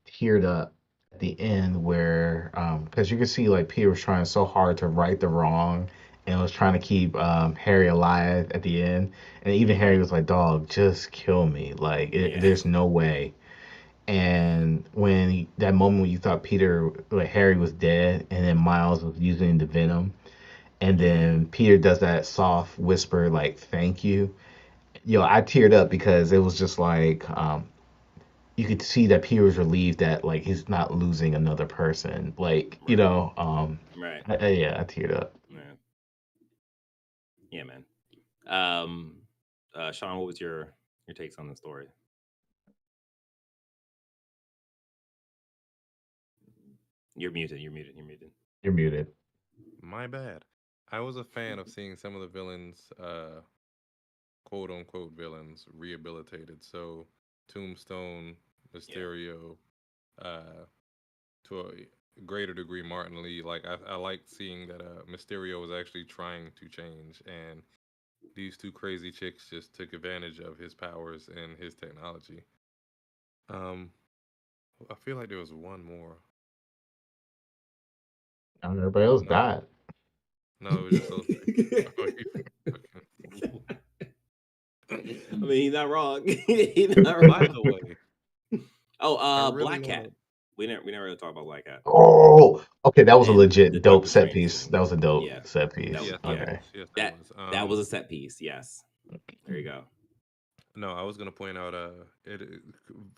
teared up at the end where because you could see like Peter was trying so hard to right the wrong and was trying to keep Harry alive at the end, and even Harry hmm was like, "Dog, just kill me! Like, Yeah, there's no way." And that moment when you thought Harry was dead, and then Miles was using the venom, and yeah, then Peter does that soft whisper like "Thank you." I teared up because it was just like you could see that Peter was relieved that like he's not losing another person. Like right, right. yeah, I teared up. Yeah, yeah, man. Um, Sean, what was your takes on the story? You're muted. You're muted. You're muted. You're muted. My bad. I was a fan of seeing some of the villains, quote unquote villains, rehabilitated. So Tombstone, Yeah, Mysterio, uh, to a greater degree, Martin Lee. Like I liked seeing that Mysterio was actually trying to change, and these two crazy chicks just took advantage of his powers and his technology. Um, I feel like there was one more. And everybody else No, died. no, it was just those three. Oh, you I mean, he's not wrong. He's not By wrong. the way, Oh, I really Black want Cat. to. We never really talk about Black Cat Oh, okay, that was a and the legit dope Doctor set Strange piece. scene. That was a dope Yeah, set that piece. was Yes, it yeah Okay. was. Yes, it that was. that was a set piece. Yes, there you go. No, I was gonna point out,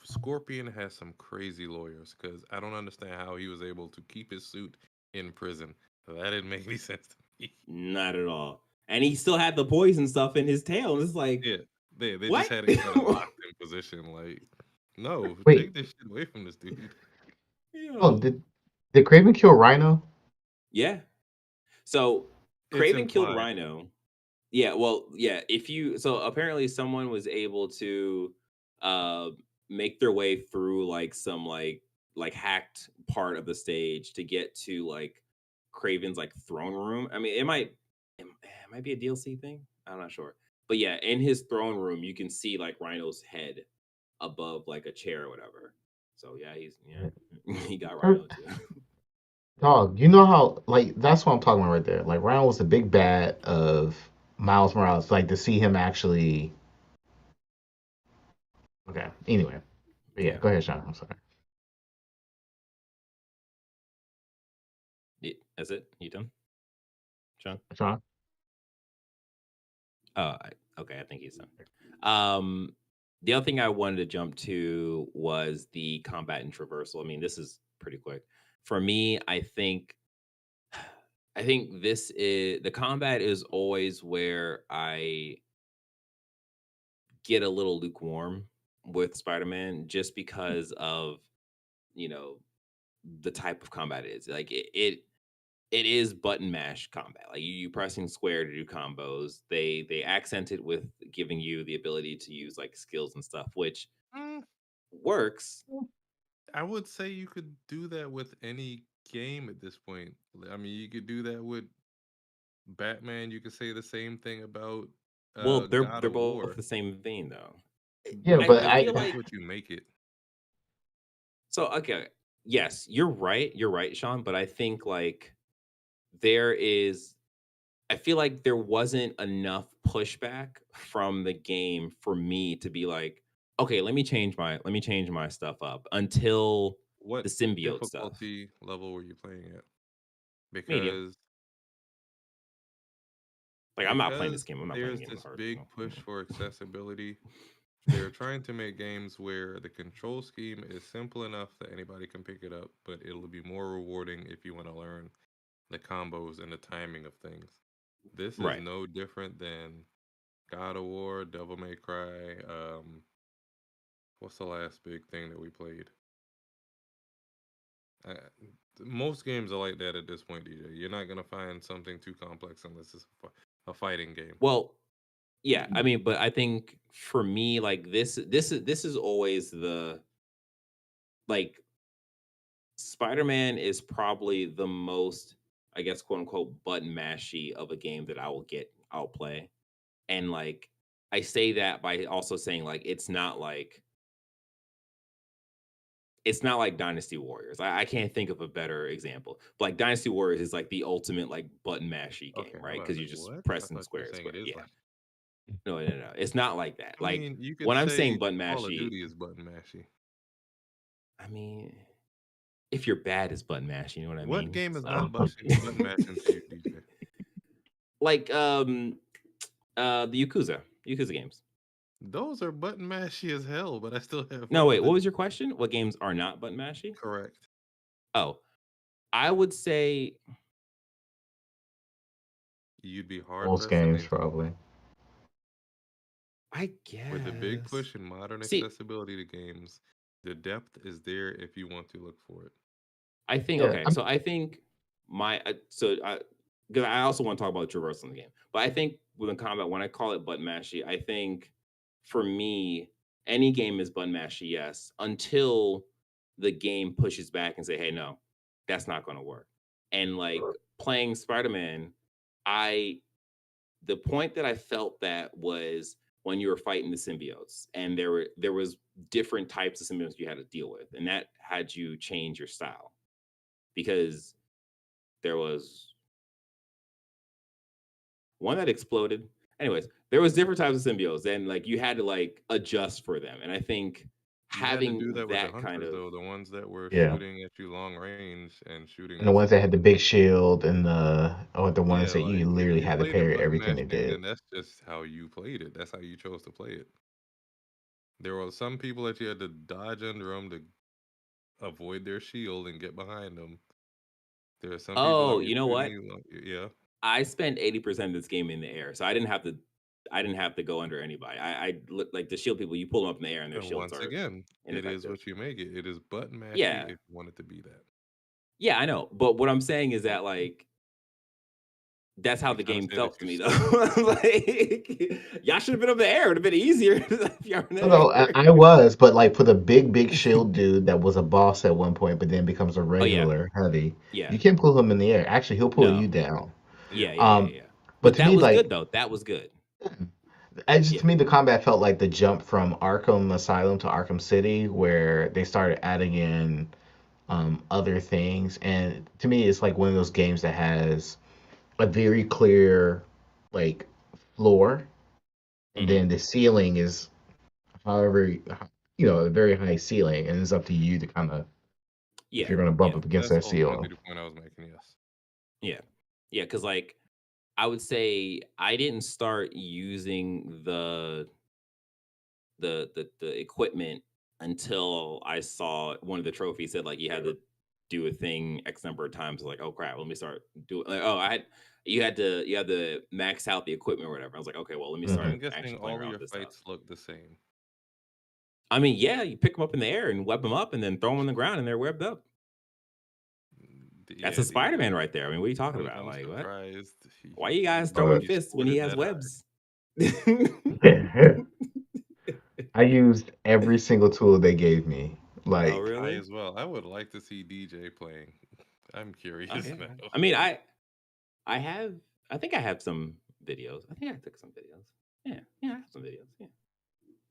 Scorpion has some crazy lawyers because I don't understand how he was able to keep his suit in prison. That didn't make any sense to me. Not at all. And he still had the poison stuff in his tail. And it's like, Yeah, they just what? had each other locked in position. Like, no, Wait. take this shit away from this dude. Oh, Yo. did Craven kill Rhino? Yeah. So It's Craven killed implied. Rhino. Yeah, well, yeah. If you so apparently someone was able to uh make their way through like some like hacked part of the stage to get to like Craven's like throne room. I mean, it might be a DLC thing. I'm not sure. But yeah, in his throne room, you can see like Rhino's head above like a chair or whatever. So yeah, he got Her- Rhino too. Dog, you know how like that's what I'm talking about right there. Like Rhino was the big bad of Miles Morales. Like to see him actually. Okay. Anyway, but yeah, Yeah. go ahead, Sean. I'm sorry. That's it. You done, Sean? Sean. Okay, I think he's done. Um, the other thing I wanted to jump to was the combat and traversal. I mean, this is pretty quick. For me, I think I think this is the combat is always where I get a little lukewarm with Spider-Man just because of, you know, the type of combat it is. Like it is button mash combat. Like you pressing square to do combos. They accent it with giving you the ability to use like skills and stuff, which Mm, works. I would say you could do that with any game at this point. I mean, you could do that with Batman. You could say the same thing about Well, God they're of both War. the same vein though. Yeah, Yeah, but I it feel depends I like what you make it. so okay. Yes, you're right. You're right, Sean. But I think like there is I feel like there wasn't enough pushback from the game for me to be like, okay, let me change my stuff up until What the symbiote stuff. difficulty level were you playing at? Medium. Because Like I'm not playing this game. I'm not playing there's the game on this hard. big No, push no. for accessibility. They're trying to make games where the control scheme is simple enough that anybody can pick it up, but it'll be more rewarding if you want to learn the combos and the timing of things. This is Right. no different than God of War, Devil May Cry. What's the last big thing that we played? I, most games are like that at this point, DJ. You're not gonna find something too complex unless it's a fighting game. Well, yeah. I mean, but I think for me, like this is always the like Spider-Man is probably the most, I guess, quote unquote, button mashy of a game that I'll play. And like I say that by also saying like it's not like Dynasty Warriors. I can't think of a better example. But like Dynasty Warriors is like the ultimate like button mashy Okay, game, I'm right? about to Because say you're just what? I pressing thought you were square, saying square. it is Yeah. like. No, no, no. It's not like that. I Like mean, you could when I'm saying say button Call of mashy, Duty is button mashy. I mean, if you're bad, it's button mashy. You know what I What mean? game is So not button mashing to you, DJ? like the Yakuza games. Those are button mashy as hell, but I still have No, fun wait, with what it. was your question? What games are not button mashy? Correct. Oh, I would say You'd be hard most pressed to games name probably. I with the big guess. push in modern See, accessibility to games. The depth is there if you want to look for it. I think Yeah, okay, so I think my so I because I also want to talk about traversal in the game, but I think within combat when I call it button mashy, I think for me any game is button mashy, yes, until the game pushes back and say, hey, no, that's not going to work. And like playing Spider-Man, I the point that I felt that was when you were fighting the symbiotes, and there was different types of symbiotes you had to deal with, and that had you change your style because there was one that exploded. Anyways, there was different types of symbiotes, and like you had to like adjust for them. And I think You had to having do that with the that kind hunters of though, the ones that were yeah. shooting at you long range and shooting And the ones that missiles. had the big shield and the or the ones Yeah, that you like if literally you had to played the parry button everything they mashing, did. then that's just how you played it. That's how you chose to play it. There were some people that you had to dodge under them to avoid their shield and get behind them. There are some people that oh, were you know shooting what? you. Yeah. I spent 80% of this game in the air, so I didn't have to go under anybody. Like the shield people. You pull them up in the air, and their And shields once are again, it is ineffective. what you make it. It is button mashy Yeah, if you want it to be that. yeah, I know. But what I'm saying is that like that's how You're the trying to game say that felt to you me, though. suck. Like y'all should have been up in the air. It would have been easier if y'all were in No, no, the air. I was, but like for the big shield dude that was a boss at one point, but then becomes a Oh yeah, regular heavy, yeah. you can't pull him in the air. Actually, he'll pull you No, down. Yeah. Um, yeah. but But to that me, was like, good though. That was good. to Yeah. me, the combat felt like the jump from Arkham Asylum to Arkham City, where they started adding in other things. And to me, it's like one of those games that has a very clear like floor, and Hmm. then the ceiling is however a very high ceiling, and it's up to you to kind of if Yeah. you're going to bump Yeah. up against That's that ultimately ceiling. the point I was making. Yes. Yeah. Yeah. Because like I would say I didn't start using the equipment until I saw one of the trophies said like you had to do a thing X number of times. Like, oh crap, let me start doing. Like, oh, you had to max out the equipment or whatever. I was like, okay, well, let me start I'm Mhm. guessing actually playing all of around your with this stuff. fights look the same. I mean, yeah, you pick them up in the air and web them up, and then throw them on the ground, and they're webbed up. That's Yeah, a Spider-Man right there. I mean, what are you talking about? I'm Like, what? surprised Why you guys throwing But you fists when he scored it has that high. webs? I used every single tool they gave me. Oh, Like, I really? as well. I would like to see DJ playing. I'm Oh, curious yeah. now. I mean, I have. I think I have some videos. I think I took some videos. Yeah, I have some videos. Yeah,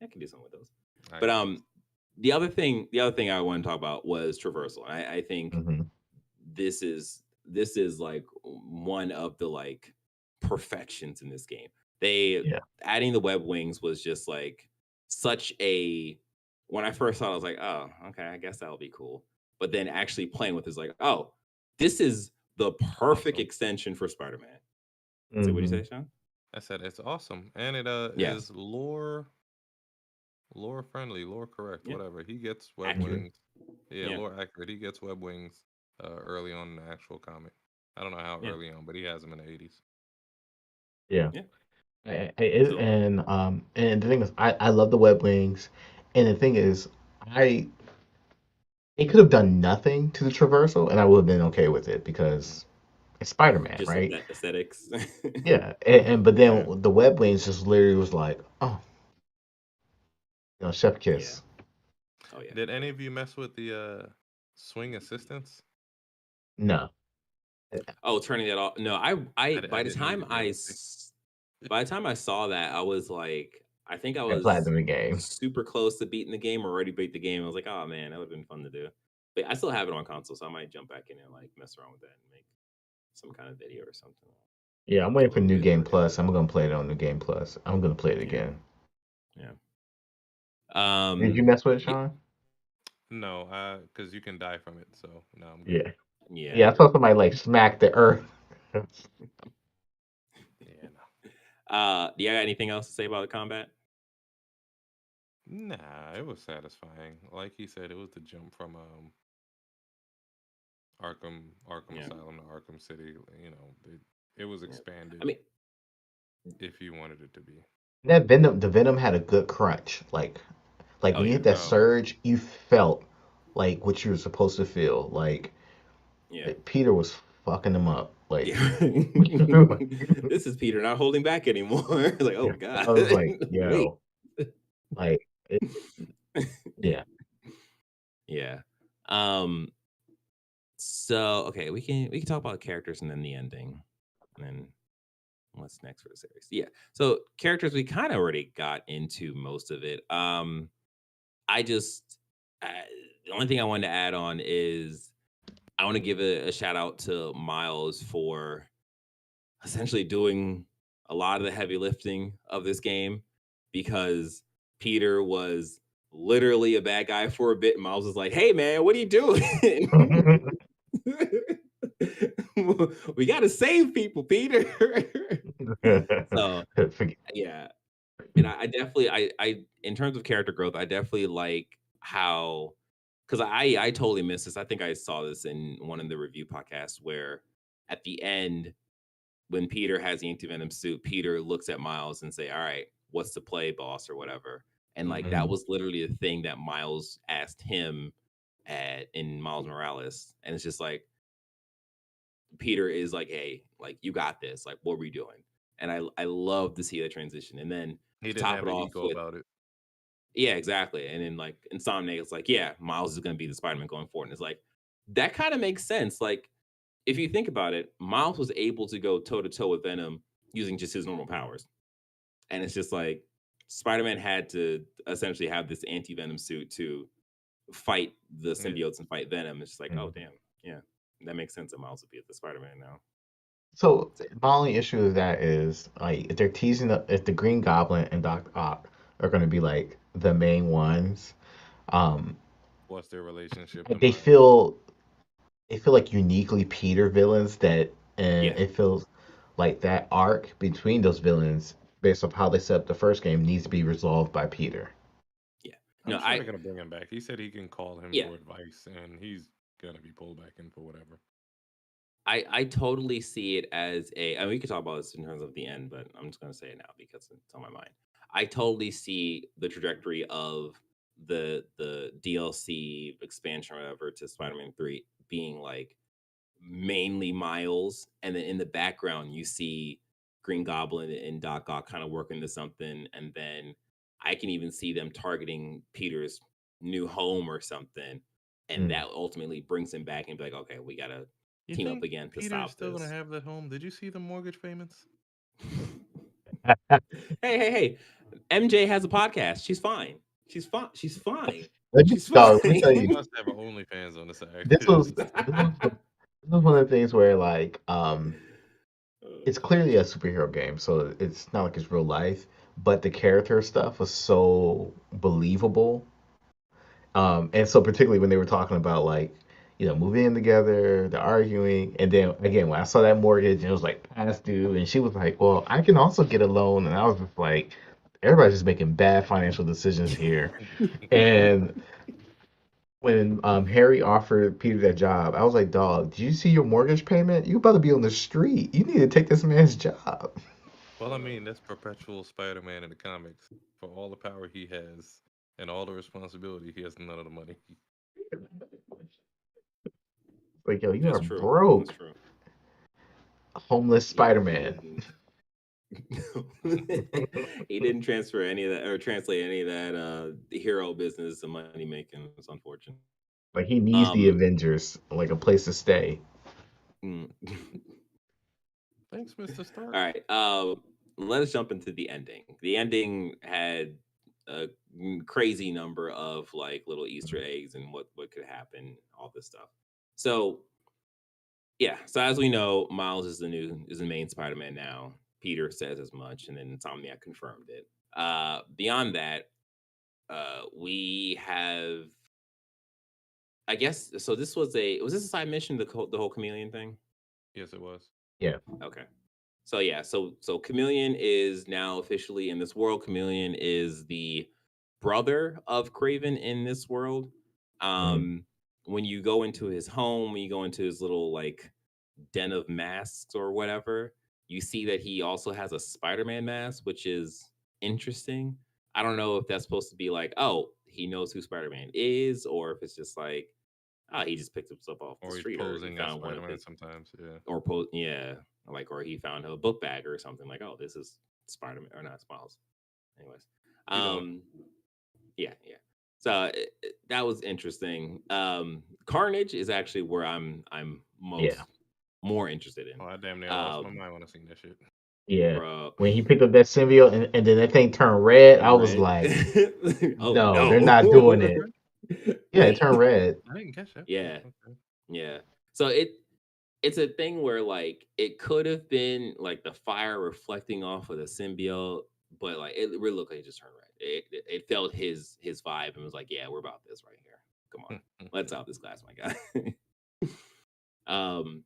I can do something with those. I But guess. the other thing I want to talk about was traversal. I think mhm, this is like one of the like perfections in this game. They yeah. adding the web wings was just like such a when I first saw it, I was like, oh, okay, I guess that'll be cool. But then actually playing with it is like, oh, this is the perfect Awesome. extension for Spider-Man. So what do you Mhm. say, Sean? I said it's awesome. And it Yes. is lore friendly, lore correct, Yeah. whatever. He gets web Accurate. Mhm. wings. Yeah, Yeah. lore accurate. He gets web wings early on in the actual comic. I don't know how Yeah. early on, but he has them in the 80s. Yeah. Yeah. So And the thing is, I love the web wings, and the thing is, I it could have done nothing to the traversal, and I would have been okay with it because it's Spider-Man, just right? aesthetics. Yeah, and but Yeah. then the web wings just literally was like, oh, chef Yeah. kiss. Oh yeah. Did any of you mess with the swing assistance? No, Oh, turning that off. No, I I by the didn't time either, honestly. by the time I saw that, I was like, I think I I was platinum the game. super close to beating the game or already beat the game. I was like, oh man, that would have been fun to do. But I still have it on console, so I might jump back in and like mess around with that and make some kind of video or something. Yeah, I'm A waiting for little New video Game review. Plus. I'm gonna play it on New Game Plus. I'm gonna play it Yeah. again. Yeah. Did you Um mess with it, y- Sean? No, because you can die from it, so no, I'm good. Yeah. yeah. Yeah, I saw somebody like smack the earth. Yeah, no. Do you got anything else to say about the combat? Nah, it was satisfying. Like he said, it was the jump from Arkham Yeah. Asylum to Arkham City. It was Yeah. I expanded mean, if you wanted it to be. The Venom had a good crunch. Like oh when you yeah. hit that Oh yeah. surge, you felt like what you were supposed to feel. Yeah. Peter was fucking him up. Like, Yeah. like, This is Peter not holding back anymore. Like, oh yeah, God. I was like, Wait. yo, like, yeah. Yeah. Um, so okay, we can talk about characters and then the ending. And then what's next for the series? Yeah. So characters we kind of already got into most of it. I just uh, the only thing I wanted to add on is I want to give a shout out to Miles for essentially doing a lot of the heavy lifting of this game because Peter was literally a bad guy for a bit. And Miles was like, "Hey man, what are you doing? We got to save people, Peter." So Forget. yeah, and I definitely I in terms of character growth, I definitely like how because I totally missed this. I think I saw this in one of the review podcasts where at the end when Peter has the anti-venom suit, Peter looks at Miles and say, "All right, what's the play, boss, or whatever?" And like Hmm. that Mhm. was literally the thing that Miles asked him at in Miles Morales, and it's just like Peter is like, "Hey, like you got this. Like, what are we doing?" And I love to see that transition. And then He to didn't top have it the off ego with about it. yeah, exactly. And then like Insomniac, it's like, yeah, Miles is gonna be the Spider-Man going forward. And it's like that kind of makes sense. Like if you think about it, Miles was able to go toe to toe with Venom using just his normal powers. And it's just like Spider-Man had to essentially have this anti-venom suit to fight the Yeah. symbiotes and fight Venom. It's just like, oh Mhm. damn, yeah, that makes sense that Miles would be the Spider-Man now. So So my only issue with that is like if they're teasing if the Green Goblin and Doc Ock are going to be like the main ones, um, What's their relationship to they Miles? feel like uniquely Peter villains that, and yeah, it feels like that arc between those villains, based off how they set up the first game, needs to be resolved by Peter. yeah. No, I'm sure they're gonna bring him back. He said he can call him yeah, for advice, and he's gonna be pulled back in for whatever. I totally see it as a. I mean, we could talk about this in terms of the end, but I'm just gonna say it now because it's on my mind. I totally see the trajectory of the DLC expansion or whatever to Spider-Man 3 being like mainly Miles, and then in the background you see Green Goblin and Doc Ock kind of working to something, and then I can even see them targeting Peter's new home or something, and Mm. that ultimately brings him back and be like, okay, we gotta You team up think again to Peter is stop still gonna this. have that home? Did you see the mortgage payments? Hey, MJ has a podcast. She's fine. She's fine. She's fine. Let me, She's dog, let me tell She you, fine. must have an OnlyFans on the side. this was Cause this was one of the things where like it's clearly a superhero game, so it's not like it's real life, but the character stuff was so believable. And so particularly when they were talking about like, moving in together, the arguing, and then again when I saw that mortgage and it was like past due, and she was like, "Well, I can also get a loan," and I was just like, everybody's just making bad financial decisions here. And when Harry offered Peter that job, I was like, "Dog, did you see your mortgage payment? You about to be on the street. You need to take this man's job." well, I mean, that's perpetual Spider-Man in the comics. For all the power he has and all the responsibility, he has none of the money. Like, yo, you That's are true. That's broke, true. homeless He Spider-Man. didn't. He didn't transfer any of that or translate any of that hero business to money making. It's unfortunate. Like he needs the Um, Avengers, like a place to stay. mm. Thanks, Mr. All Stark. right. Let us jump into the ending. The ending had a crazy number of like little Easter eggs and what could happen, all this stuff. So yeah. So as we know, Miles is the main Spider-Man now. Peter says as much, and then Insomniac confirmed it. Beyond that, we have. I guess so. This was this a side mission? The whole chameleon thing. Yes, it was. Yeah. Okay. So yeah, so Chameleon is now officially in this world. Chameleon is the brother of Craven in this world. Mm. Um, when you go into his home, when you go into his little like den of masks or whatever, you see that he also has a Spider-Man mask, which is interesting. I don't know if that's supposed to be like, oh, he knows who Spider-Man is, or if it's just like, oh, he just picked himself off the Or he's street, or he posing as found one of Spider-Man his sometimes. Yeah. yeah, like or he found a book bag or something like, oh, this is Spider-Man or not Smiles. Anyways, Either way. yeah. So that was interesting. Carnage is actually where I'm Yeah. more interested in. Oh, I damn near lost my Um, mind when I seen that shit. Yeah. bro, When he picked up that symbiote and then that thing turned red, I and was red. like, Oh no, they're not Oh, it doing no! turned it. red? Yeah, it Wait, turned red. I didn't catch that part. yeah, Okay. yeah. So it's a thing where like it could have been like the fire reflecting off of the symbiote, but like it really looked like it just turned red. It felt his vibe and was like, yeah, we're about this right here. Come on, let's out this class, my guy. um,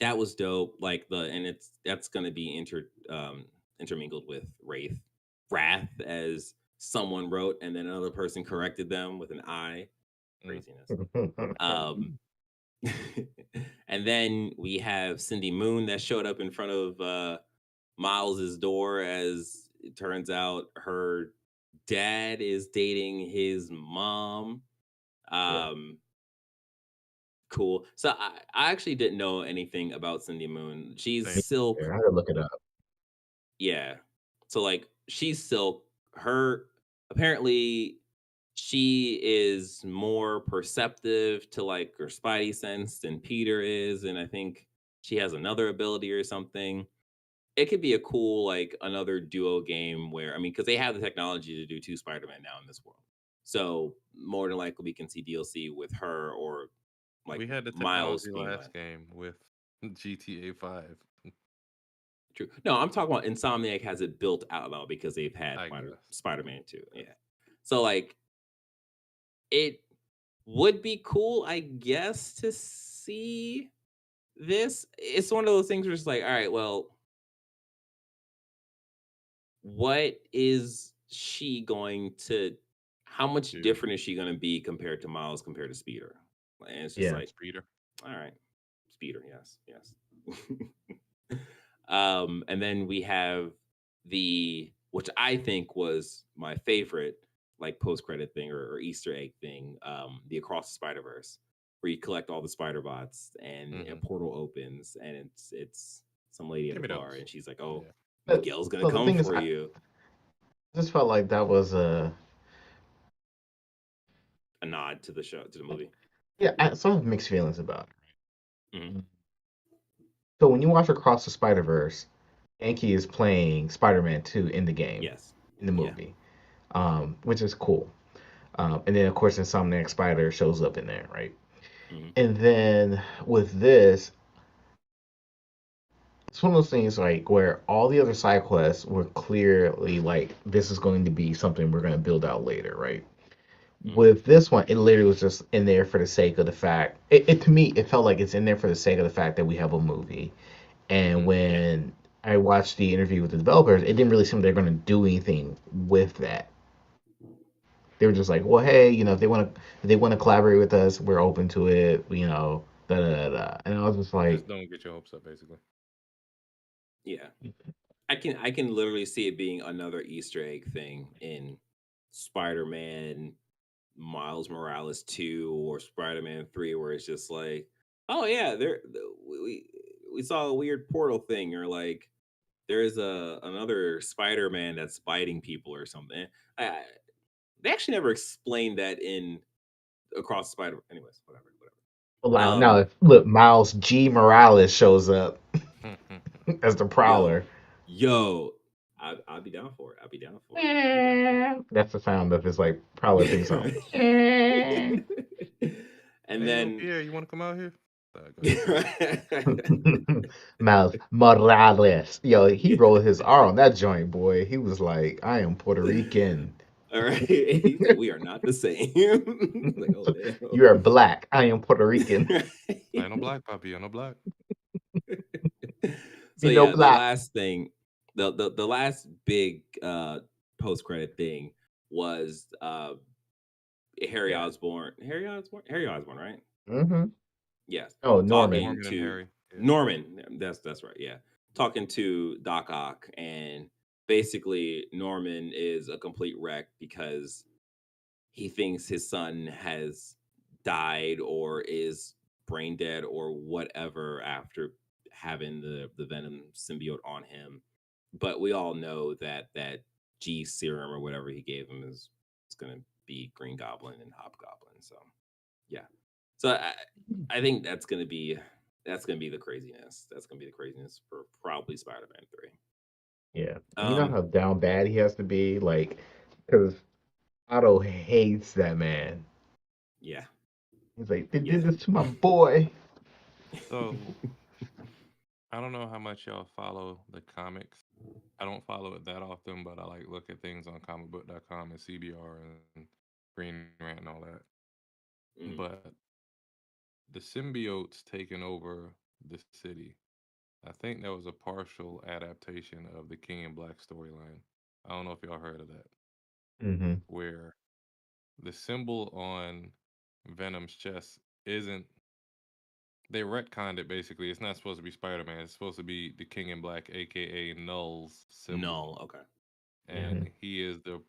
that was dope. Like that's gonna be intermingled with Wrath, as someone wrote, and then another person corrected them with an I. Mm. Craziness. Um, and then we have Cindy Moon that showed up in front of Miles's door. As it turns out, her dad is dating his mom. Yeah. Um, cool. So I actually didn't know anything about Cindy Moon. She's Same. Silk. Yeah, I gotta look it up. Yeah. So like she's Silk. Her apparently she is more perceptive to like her spidey sense than Peter is, and I think she has another ability or something. It could be a cool like another duo game where I mean, because they have the technology to do two Spider-Man now in this world. So more than likely we can see DLC with her or like We had the Miles technology being last like game with GTA 5. true. No, I'm talking about Insomniac has it built out now because they've had I guess. Spider-Man 2. Yeah. So like it would be cool, I guess, to see this. It's one of those things where it's like, all right, well, what is she going to how much Dude. different is she going to be compared to Miles compared to Speeder? and it's just Yeah. like, Speeder. all right, speeder, yes, yes. And then we have which I think was my favorite, like post credit thing or Easter egg thing, the Across the Spider-Verse, where you collect all the spider bots and a Mm-hmm. portal opens and it's some lady at Give a me bar those. and she's like, "Oh, Yeah. Miguel's gonna So the come thing is, for I you." just felt like that was A nod to the show, to the movie. yeah. I sort of mixed feelings about Hmm. it. So when you watch Across the Spider-Verse, Anki is playing Spider-Man 2 in the game, Yes. in the Yeah. movie, which is cool. And then of course Insomniac Spider shows up in there, right? Hmm. And then with this, it's one of those things like where all the other side quests were clearly like this is going to be something we're going to build out later, right? Hmm. With this one, it literally was just in there for the sake of the fact. It to me, it felt like it's in there for the sake of the fact that we have a movie. And Mm-hmm. Yeah. when I watched the interview with the developers, it didn't really seem they're going to do anything with that. They were just like, well, hey, if they want to collaborate with us, we're open to it. Da da da da. And I was just like, Just don't get your hopes up, basically. Yeah. I can literally see it being another Easter egg thing in Spider-Man Miles Morales 2 or Spider-Man 3, where it's just like, oh yeah, we saw a weird portal thing, or like there's another Spider-Man that's biting people or something. They actually never explained that in Across the Spider. Anyways, whatever, well, whatever. now look, Miles G. Morales shows up as the Yo, Prowler. yo, I'll be down for it. I'll be down for it. I'll be down for That's the sound of his like Prowler theme song. it. And Hey, yo, then Pierre, you want to come out here? Go ahead. Miles Morales. Yo, he rolled his R on that joint, boy. He was like, I am Puerto Rican. all right. He's like, we are not the same. Like, oh You are black. I am Puerto Rican. damn. I know black, puppy. I know black. So You know yeah, the black. last thing, the last big post credit thing was Harry Harry. Osborn. Harry Osborn, right? Mm-hmm. Yes. Oh, Norman. Talking Norman and to Harry. Yeah. Norman. That's right. Yeah. Talking to Doc Ock, and basically Norman is a complete wreck because he thinks his son has died or is brain dead or whatever after having the venom symbiote on him. But we all know that that G serum or whatever he gave him is it's gonna be Green Goblin and Hobgoblin. So yeah. So I think that's gonna be the craziness. That's gonna be the craziness for probably Spider-Man 3. Yeah. And you know Um how down bad he has to be? Like, because Otto hates that man. yeah. He's like, they did Yeah. this to my boy. So I don't know how much y'all follow the comics. I don't follow it that often, but I like look at things on comicbook.com and CBR and Green Rant and all that. Mm. But the symbiotes taking over the city, I think that was a partial adaptation of the King in Black storyline. I don't know if y'all heard of that, Mm-hmm. where the symbol on Venom's chest isn't. They retconned it basically. It's not supposed to be Spider Man. It's supposed to be the King in Black, aka Null's symbol. No, okay. Mm-hmm. And he is the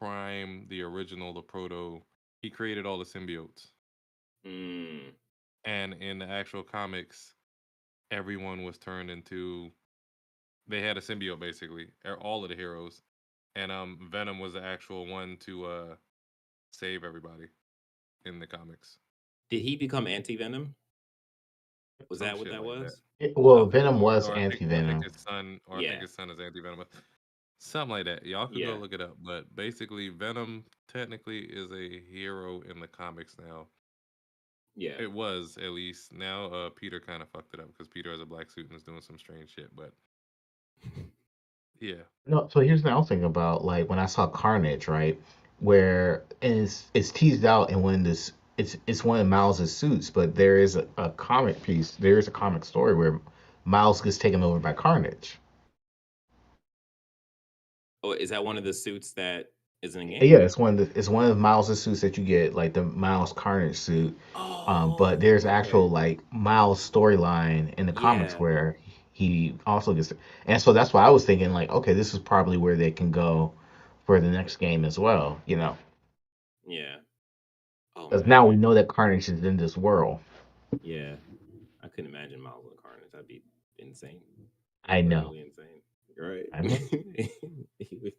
prime, the original, the proto. He created all the symbiotes. Mm. And in the actual comics, everyone was turned into. They had a symbiote basically, all of the heroes, and Venom was the actual one to save everybody in the comics. Did he become anti-venom? Was Some that what shit that like that. was? Well, Okay. Venom was Or I think anti-venom. his son, Yeah. is anti-venom. Something like that. Y'all could go Yeah. look it up. But basically, Venom technically is a hero in the comics now. Yeah. It was at least. Now, Peter kind of fucked it up because Peter has a black suit and is doing some strange shit. But yeah, No, so here's the other thing about like when I saw Carnage, right? Where and it's teased out in one of this it's one of Miles's suits, but there is a comic piece, there is a comic story where Miles gets taken over by Carnage. Oh, is that one of the suits that Is it in game? Yeah, it's one of Miles' suits that you get, like the Miles Carnage suit. But Oh, there's actual okay. like Miles storyline in the comics Yeah, where he also gets, and so that's why I was thinking like, okay, this is probably where they can go for the next game as well, yeah. Oh because man, now we know that Carnage is in this world. yeah. I couldn't imagine Miles and Carnage. That'd be insane. I know, Literally insane. Right? I know. he,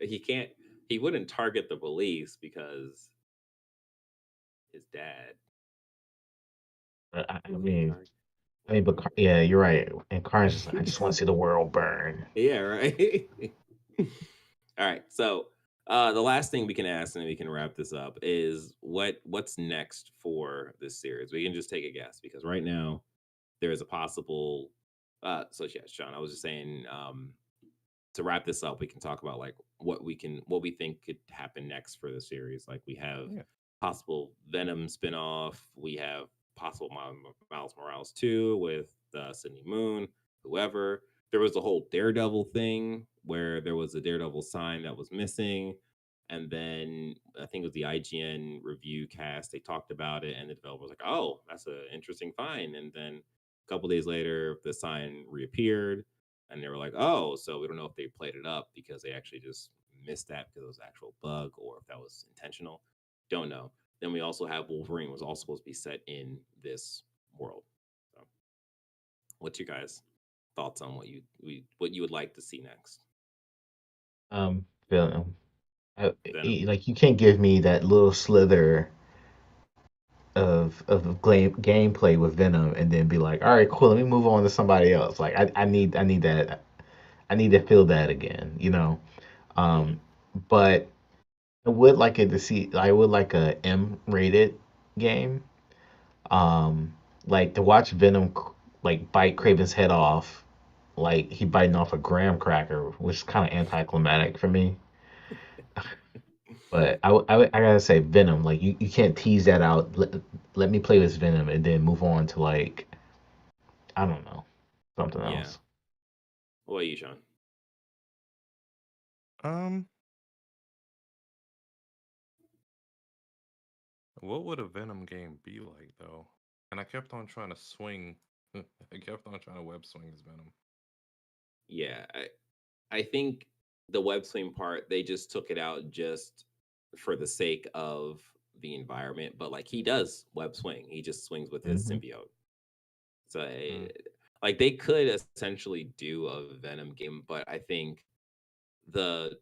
he can't. He wouldn't target the police because his dad. But I, I Who would he mean, target? yeah, you're right. And Carnage is like, I just want to see the world burn. Yeah, right. All right. So the last thing we can ask, and then we can wrap this up, is what's next for this series? We can just take a guess because right now there is a possible. So yeah, Sean, I was just saying, to wrap this up, we can talk about like what we think could happen next for the series. Like we have Yeah. possible Venom spinoff. We have possible Miles Morales 2 with Sydney Moon, whoever. There was a whole Daredevil thing where there was a Daredevil sign that was missing. And then I think it was the IGN review cast. They talked about it, and the developer was like, "Oh, that's an interesting find." And then a couple days later, the sign reappeared, and they were like, "Oh, so we don't know if they played it up because they actually just missed that because it was an actual bug, or if that was intentional. Don't know." Then we also have Wolverine was also supposed to be set in this world. So, what's your guys' thoughts on what you would like to see next? Venom. Venom. Like you can't give me that little slither of gameplay with Venom and then be like, all right, cool, let me move on to somebody else. Like I need that, I need to feel that again. Hmm. Um, but I would like it to see. I would like a M-rated game. Um, like to watch Venom like bite Craven's head off, like he biting off a graham cracker, which is kind of anticlimactic for me. But I gotta say Venom, like you can't tease that out. Let me play this Venom and then move on to like I don't know, something Yeah. else. What about you, Sean? Um, what would a Venom game be like though? And I kept on trying to swing. I kept on trying to web swing as Venom. Yeah, I think the web swing part they just took it out just for the sake of the environment, but like he does web swing. He just swings with his Hmm. symbiote. So Mm, like they could essentially do a Venom game, but I think the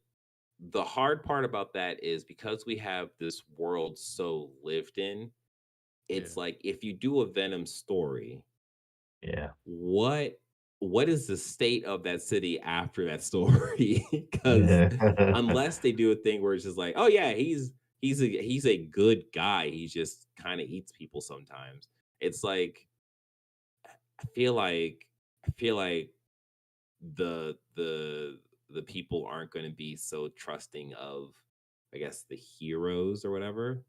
the hard part about that is because we have this world so lived in, it's yeah. like if you do a Venom story, Yeah. what what is the state of that city after that story? Because Yeah. unless they do a thing where it's just like, oh yeah, he's a good guy. He just kind of eats people sometimes. It's like I feel like the people aren't going to be so trusting of, I guess, the heroes or whatever.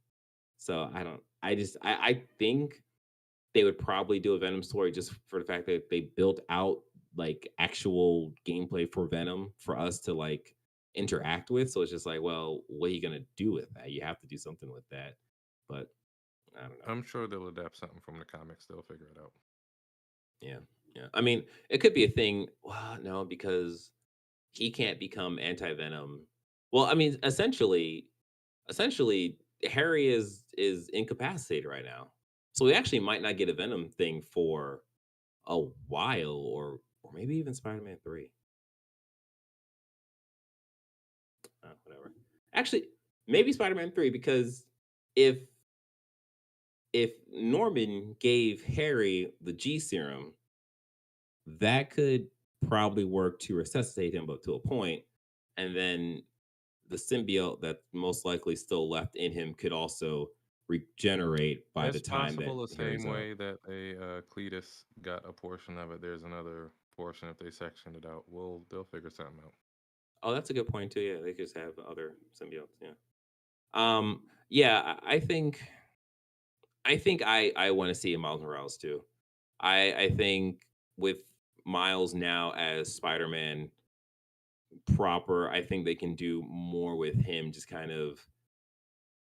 So I don't. I think they would probably do a Venom story just for the fact that they built out like actual gameplay for Venom for us to like interact with. So it's just like, well, what are you gonna do with that? You have to do something with that. But I don't know. I'm sure they'll adapt something from the comics. They'll figure it out. Yeah, yeah. I mean, it could be a thing. Well, no, because he can't become anti-venom. Well, I mean, essentially Harry is incapacitated right now. So we actually might not get a Venom thing for a while, or maybe even Spider-Man 3. Whatever. Actually, maybe Spider-Man 3 because if if Norman gave Harry the G serum, that could probably work to resuscitate him up to a point, and then the symbiote that most likely still left in him could also regenerate by the It's time that possible the Harry's same up. way that a Cletus got a portion of it. There's another portion if they sectioned it out. They'll figure something out. Oh, that's a good point too. Yeah, they could just have other symbiotes. Yeah. Yeah, I think I want to see a Miles Morales too. I think with Miles now as Spider-Man, proper. I think they can do more with him, just kind of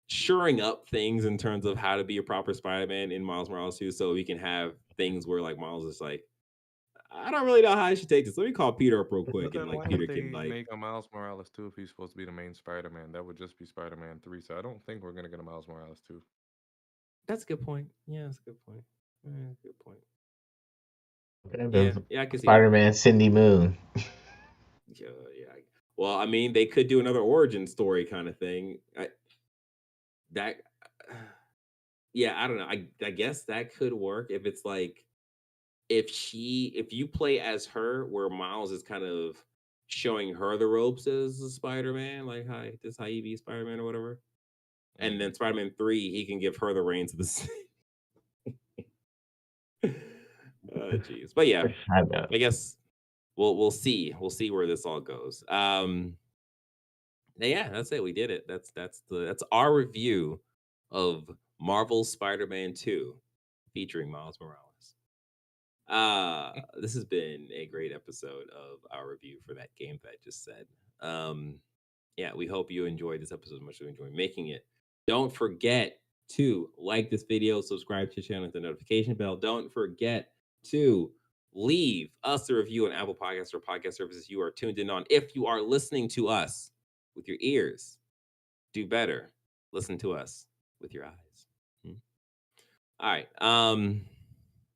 shoring up things in terms of how to be a proper Spider-Man in Miles Morales 2, so we can have things where like Miles is like, I don't really know how I should take this. Let me call Peter up real But quick, and then like why Peter would can they like. make a Miles Morales 2 if he's supposed to be the main Spider-Man? That would just be Spider-Man 3. So I don't think we're gonna get a Miles Morales 2. That's a good point. Yeah, that's a good point. Yeah, good point. Could have Yeah, been yeah, I can see that. Spider-Man Cindy Moon. Yeah, yeah. Well, I mean, they could do another origin story kind of thing. That, yeah, I don't know. I guess that could work if it's like if you play as her, where Miles is kind of showing her the ropes as a Spider-Man, like, hi, this is how you be Spider-Man or whatever. And then Spider-Man 3, he can give her the reins of the city. Oh, jeez. But yeah, I know. I guess we'll see. We'll see where this all goes. Yeah, that's it. We did it. That's our review of Marvel's Spider-Man 2 featuring Miles Morales. This has been a great episode of our review for that game that I just said. Yeah, we hope you enjoyed this episode as much as we enjoyed making it. Don't forget to like this video, subscribe to the channel, hit the notification bell. Don't forget to leave us a review on Apple Podcasts or podcast services you are tuned in on. If you are listening to us with your ears, do better. Listen to us with your eyes. All right.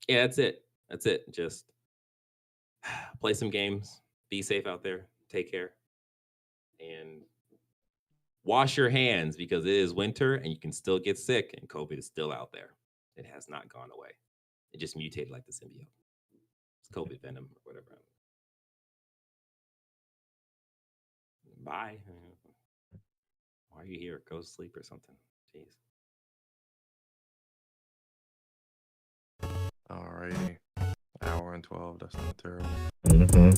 Yeah, that's it. That's it. Just play some games. Be safe out there. Take care. And wash your hands, because it is winter and you can still get sick, and COVID is still out there. It has not gone away. It just mutated like the symbiote. It's COVID venom or whatever. Bye. Why are you here? Go to sleep or something. Jeez. Alrighty. Hour and 12. That's not terrible. Mm-hmm.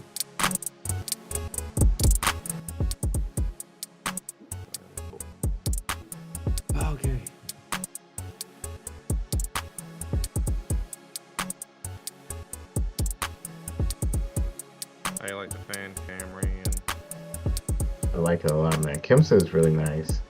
Okay. I like the fan Camry and I like it a lot, man. Kim says really nice.